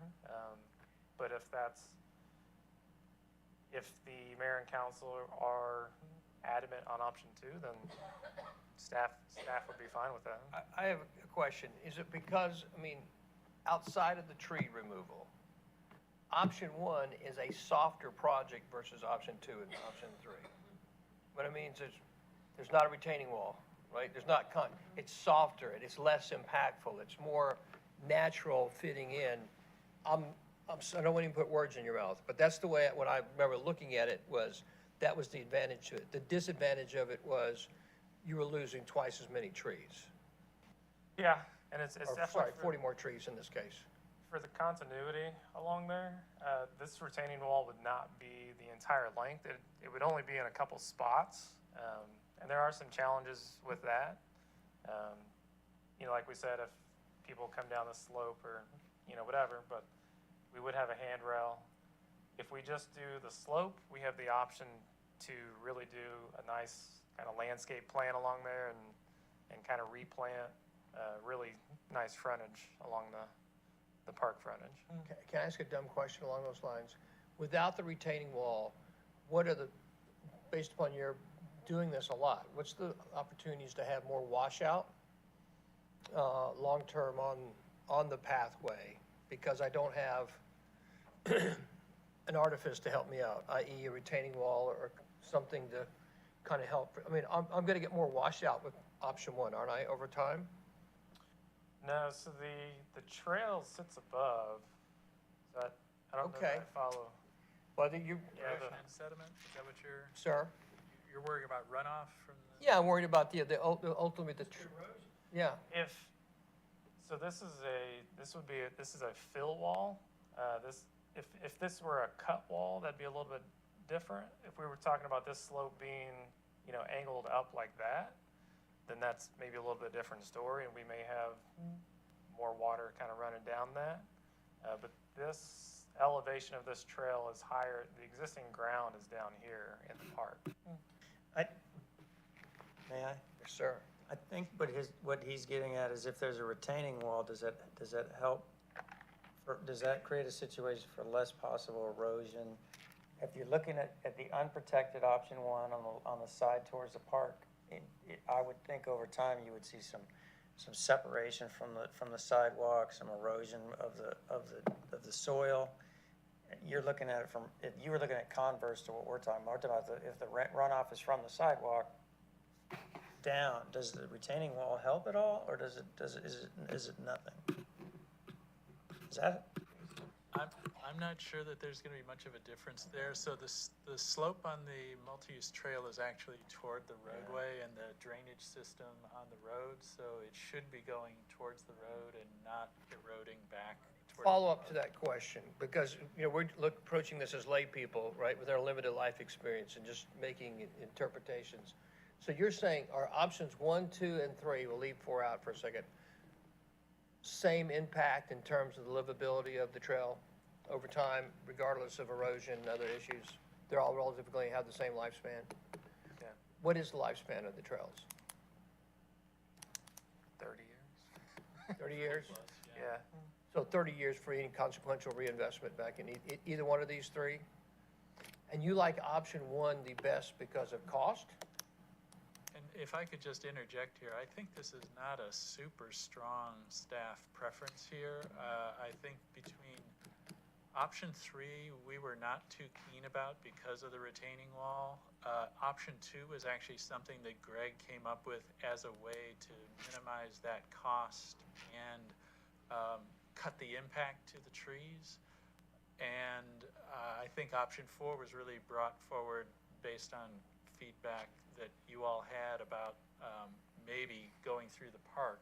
but if the mayor and council are adamant on option 2, then staff would be fine with that. I have a question. Is it because, I mean, outside of the tree removal, option 1 is a softer project versus option 2 and option 3? What I mean is there's not a retaining wall, right? It's softer and it's less impactful. It's more natural fitting in. I don't want to put words in your mouth, but that's the way, when I remember looking at it, that was the advantage to it. The disadvantage of it was you were losing twice as many trees. Yeah, and it's Or, definitely sorry, 40 more trees in this case. for the continuity along there. This retaining wall would not be the entire length. It would only be in a couple spots, and there are some challenges with that. You know, like we said, if people come down the slope or, you know, whatever, but we would have a handrail. If we just do the slope, we have the option to really do a nice kind of landscape plan along there and kind of replant really nice frontage along the park frontage. Can I ask a dumb question along those lines? Without the retaining wall, based upon your doing this a lot, what's the opportunities to have more washout long-term on the pathway? Because I don't have an artifice to help me out, i.e. a retaining wall or something to kind of help. I mean, I'm going to get more washout with option 1, aren't I, over time? No, so the trail sits above. So I don't know Okay. if I follow. Well, you, Yeah, Erosion and sediment, is that what sir? you're worried about runoff from the? Yeah, I'm worried about the ultimate, yeah. This is a fill wall. If this were a cut wall, that'd be a little bit different. If we were talking about this slope being, you know, angled up like that, then that's maybe a little bit different story, and we may have more water kind of running down that. But this elevation of this trail is higher. The existing ground is down here in the park. May I? Yes, sir. I think what he's getting at is if there's a retaining wall, does that help? Does that create a situation for less possible erosion if you're looking at the unprotected option one on the side towards the park, I would think over time you would see some separation from the sidewalk, some erosion of the soil. You're looking at it from, if you were looking at converse to what we're talking about, if the runoff is from the sidewalk down, does the retaining wall help at all, or is it nothing? Is that, I'm not sure that there's gonna be much of a difference there. So the slope on the multi-use trail is actually toward the roadway and the drainage system on the road, so it should be going towards the road and not eroding back toward. Follow up to that question, because, you know, we're approaching this as lay people, right, with our limited life experience and just making interpretations. So you're saying our options 1, 2, and 3, we'll leave 4 out for a second, same impact in terms of the livability of the trail over time, regardless of erosion and other issues? They're all relatively have the same lifespan? Yeah. What is the lifespan of the trails? 30 years. 30 years? Yeah. So 30 years for any consequential reinvestment back in either one of these three? And you like option 1 the best because of cost? And if I could just interject here, I think this is not a super strong staff preference here. I think between option 3, we were not too keen about because of the retaining wall. Option 2 was actually something that Greg came up with as a way to minimize that cost and cut the impact to the trees. And I think option 4 was really brought forward based on feedback that you all had about maybe going through the park.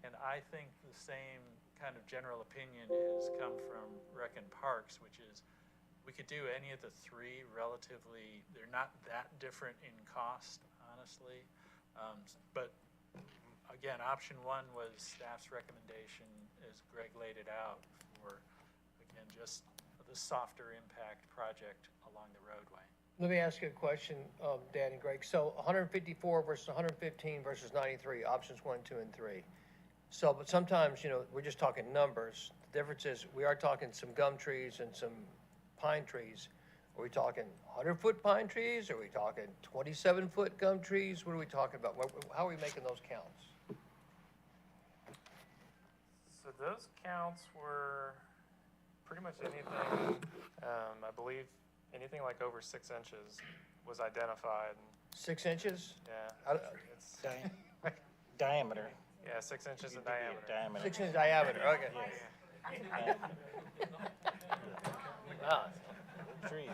And I think the same kind of general opinion has come from Rec and Parks, which is we could do any of the 3 relatively, they're not that different in cost, honestly. But again, option 1 was staff's recommendation as Greg laid it out for, again, just the softer impact project along the roadway. Let me ask you a question, Dan and Greg. So 154 versus 115 versus 93, options 1, 2, and 3. So, but sometimes, you know, we're just talking numbers. The difference is we are talking some gum trees and some pine trees. Are we talking 100-foot pine trees? Are we talking 27-foot gum trees? What are we talking about? How are we making those counts? So those counts were pretty much anything, I believe, anything like over 6 inches was identified. 6 inches? Yeah. It's, Diameter. yeah, 6 inches in Give you a diameter. 6 inch diameter, okay. Wow. Trees.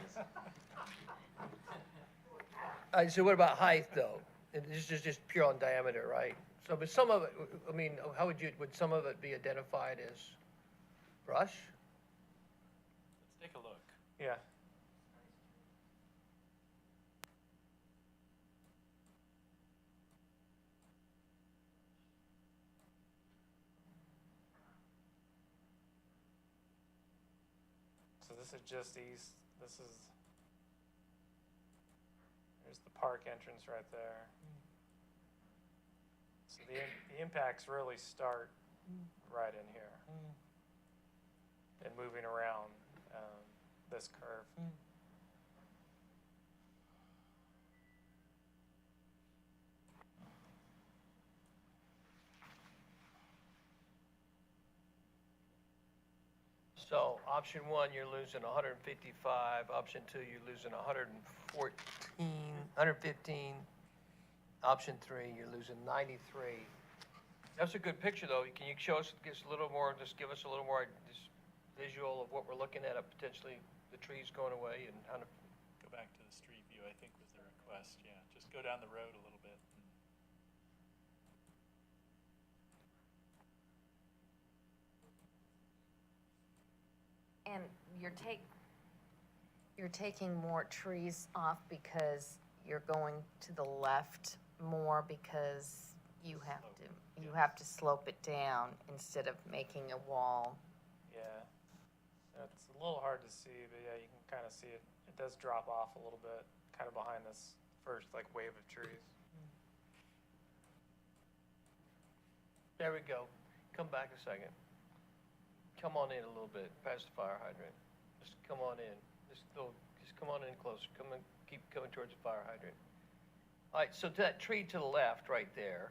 All right, so what about height, though? This is just pure on diameter, right? So, but some of it, I mean, how would some of it be identified as brush? Let's take a look. Yeah. So this is just east. There's the park entrance right there. So the impacts really start right in here and moving around this curve. So option 1, you're losing 155. Option 2, you're losing 115. Option 3, you're losing 93. That's a good picture, though. Can you show us, give us a little more just visual of what we're looking at, potentially the trees going away and how to. Go back to the street view, I think was the request, yeah. Just go down the road a little bit. And you're taking more trees off because you're going to the left more because you have to slope it down instead of making a wall. Yeah. It's a little hard to see, but yeah, you can kind of see it. It does drop off a little bit, kind of behind this first like wave of trees. There we go. Come back a second. Come on in a little bit, past the fire hydrant. Just come on in. Just a little just come on in closer, come and keep coming towards the fire hydrant. All right, so that tree to the left, right there,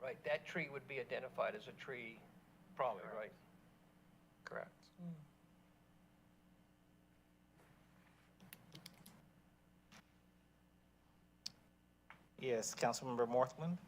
right, that tree would be identified as a tree, probably, right? Correct. Yes, Councilmember Morthland?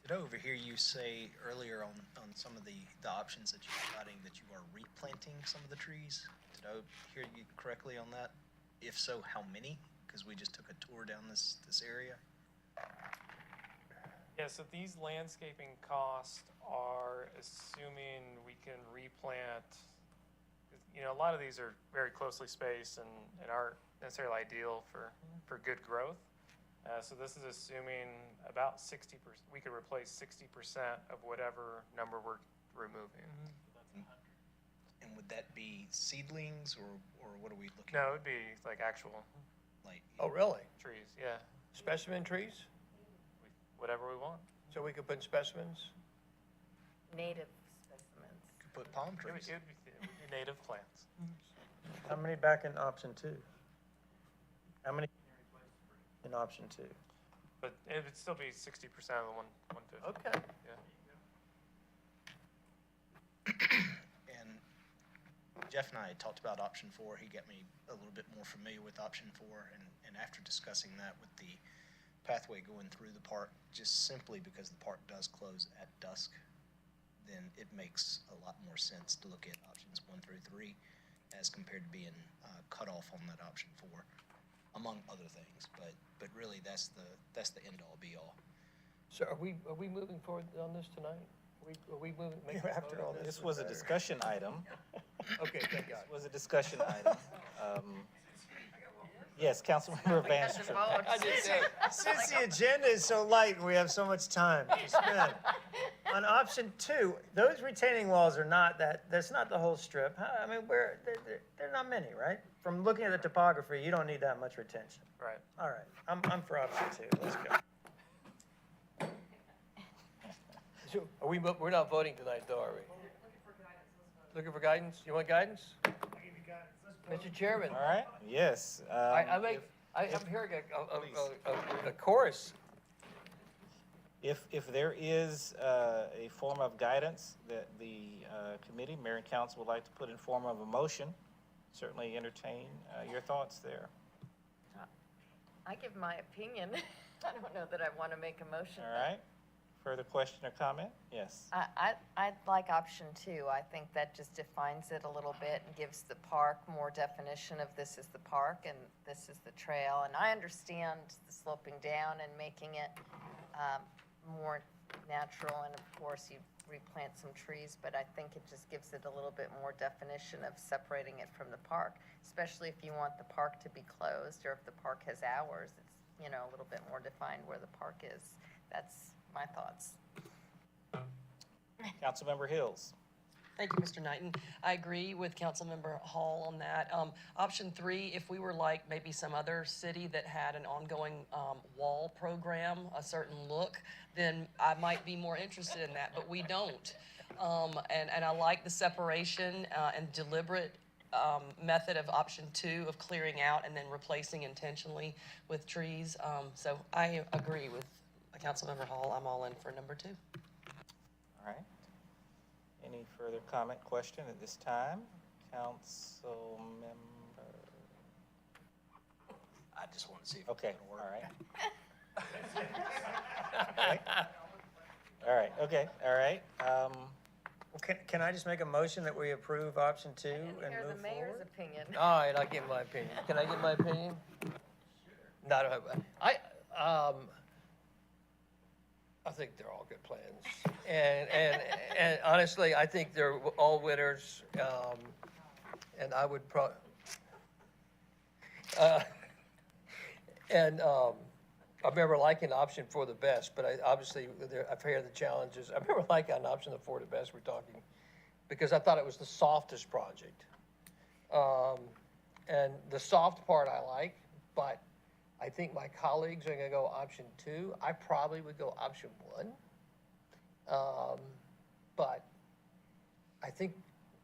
Did I overhear you say earlier on some of the options that you're providing that you are replanting some of the trees? Did I hear you correctly on that? If so, how many? Because we just took a tour down this area. Yeah, so these landscaping costs are assuming we can replant, you know, a lot of these are very closely spaced and aren't necessarily ideal for good growth. So this is assuming about 60%, we could replace 60% of whatever number we're removing. And would that be seedlings or what are we looking No, at? it would be like actual Like, Oh, really? trees, yeah, Specimen trees? whatever we want. So we could put specimens? Native specimens. could put palm It would, trees. it would be native plants. How many back in option 2? How many in option 2? But it would still be 60% of the 150. Okay. Yeah. And Jeff and I had talked about option 4. He got me a little bit more familiar with option 4. And after discussing that with the pathway going through the park, just simply because the park does close at dusk, then it makes a lot more sense to look at options 1 through 3 as compared to being cut off on that option 4, among other things. But really, that's the end all be all. So are we moving forward on this tonight? Are we moving? making a After vote all on This was a or- discussion item. Okay, thank God. This was a discussion item. Yes, Councilmember Vanstrom. I just said, Since the agenda is so light and we have so much time to spend, on option 2, those retaining walls are not that's not the whole strip. I mean, they're not many, right? From looking at the topography, you don't need that much retention. Right. All right, I'm for option 2. Let's go. so we're not voting tonight though, are we? Looking for guidance? You want guidance? Mr. Chairman, All right, yes. I'm hearing a chorus. If there is a form of guidance that the committee, mayor and council would like to put in form of a motion, certainly entertain your thoughts there. I give my opinion. I don't know that I want to make a motion. All right, further question or comment? Yes. I'd like option 2. I think that just defines it a little bit and gives the park more definition of this is the park and this is the trail. And I understand the sloping down and making it more natural, and of course you replant some trees, but I think it just gives it a little bit more definition of separating it from the park, especially if you want the park to be closed or if the park has hours. It's, you know, a little bit more defined where the park is. That's my thoughts. Councilmember Hills. Thank you, Mr. Knighton. I agree with Councilmember Hall on that. Option 3, if we were like maybe some other city that had an ongoing wall program, a certain look, then I might be more interested in that, but we don't. And I like the separation and deliberate method of option 2 of clearing out and then replacing intentionally with trees. So I agree with Councilmember Hall. I'm all in for number 2. All right. Any further comment, question at this time? Council member? I just want to see if Okay, it's all going to work. right. All right, okay, all right. Well, can I just make a motion that we approve option 2 and Hear move the mayor's forward? opinion. All right, I'll give my opinion. Can I give my opinion? No, I don't have, I think they're all good plans. And honestly, I think they're all winners. And I would I remember liking option 4 the best, but I've heard the challenges. I remember liking option 4 the best we're talking, because I thought it was the softest project. And the soft part I like, but I think my colleagues are gonna go option 2. I probably would go option 1. But I think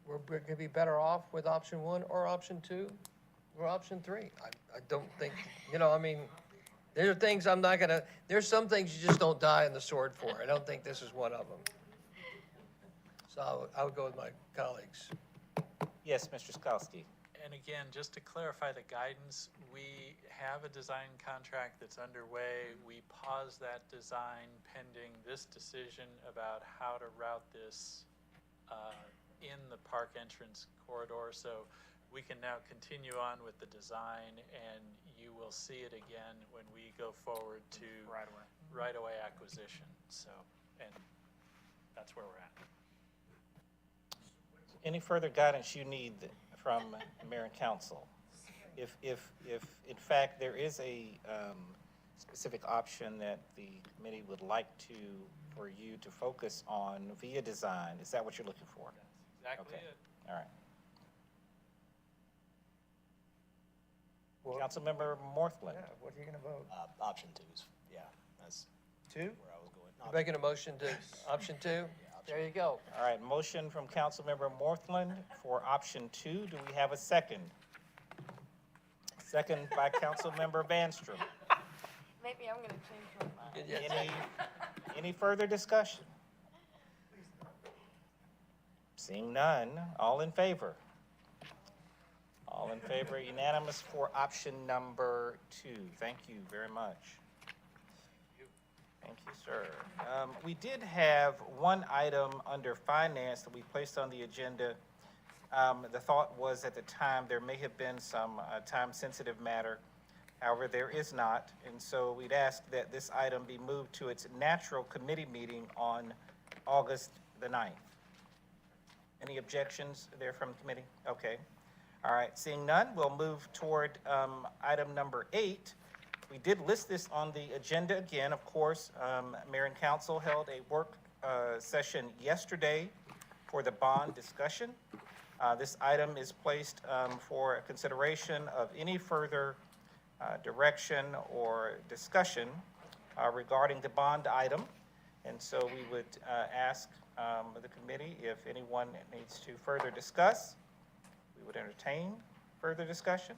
we're gonna be better off with option 1 or option 2 or option 3. I don't think, I mean, there are things I'm not gonna, there's some things you just don't die on the sword for. I don't think this is one of them. So I would go with my colleagues. Yes, Mr. Skowski. And again, just to clarify the guidance, we have a design contract that's underway. We pause that design pending this decision about how to route this in the park entrance corridor. So we can now continue on with the design, and you will see it again when we go forward to right-of-way acquisition. So, and that's where we're at. Any further guidance you need from mayor and council? If in fact there is a specific option that the committee would like for you to focus on via design, is that what you're looking for? That's exactly Okay. it. All right. Councilmember Morthland. Yeah, what are you gonna vote? Option 2 is, yeah, that's 2? where I was going. You making a motion to option 2? There you go. All right, motion from Councilmember Morthland for option 2. Do we have a second? Second by Councilmember Vanstrom. Maybe I'm gonna change my mind. Any further discussion? Seeing none, all in favor? All in favor, unanimous for option number 2. Thank you very much. Thank you, sir. We did have one item under finance that we placed on the agenda. The thought was at the time there may have been some time-sensitive matter. However, there is not, and so we'd ask that this item be moved to its natural committee meeting on August the 9th. Any objections there from the committee? Okay. All right, seeing none, we'll move toward item number 8. We did list this on the agenda again, of course. Mayor and council held a work session yesterday for the bond discussion. This item is placed for a consideration of any further direction or discussion regarding the bond item. And so we would ask the committee if anyone needs to further discuss. We would entertain further discussion.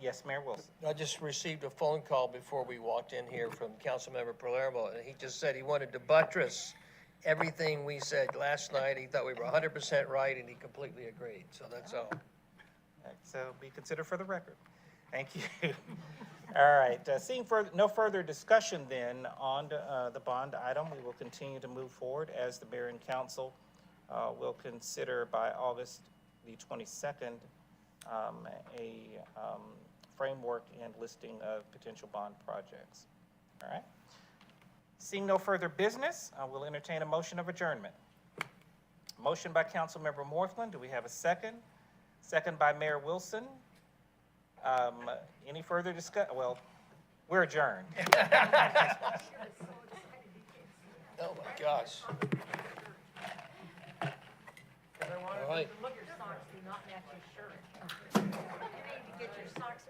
Yes, Mayor Wilson. I just received a phone call before we walked in here from Councilmember Palermo, and he just said he wanted to buttress everything we said last night. He thought we were 100% right, and he completely agreed. So that's all. So be considered for the record. Thank you. All right, seeing no further discussion then on the bond item, we will continue to move forward as the mayor and council will consider by August the 22nd a framework and listing of potential bond projects. All right. Seeing no further business, I will entertain a motion of adjournment. Motion by Councilmember Morthland. Do we have a second? Second by Mayor Wilson. Any further discussion? Well, we're adjourned. Oh, my gosh. All right. Look, your socks do not match your shirt. You need to get your socks.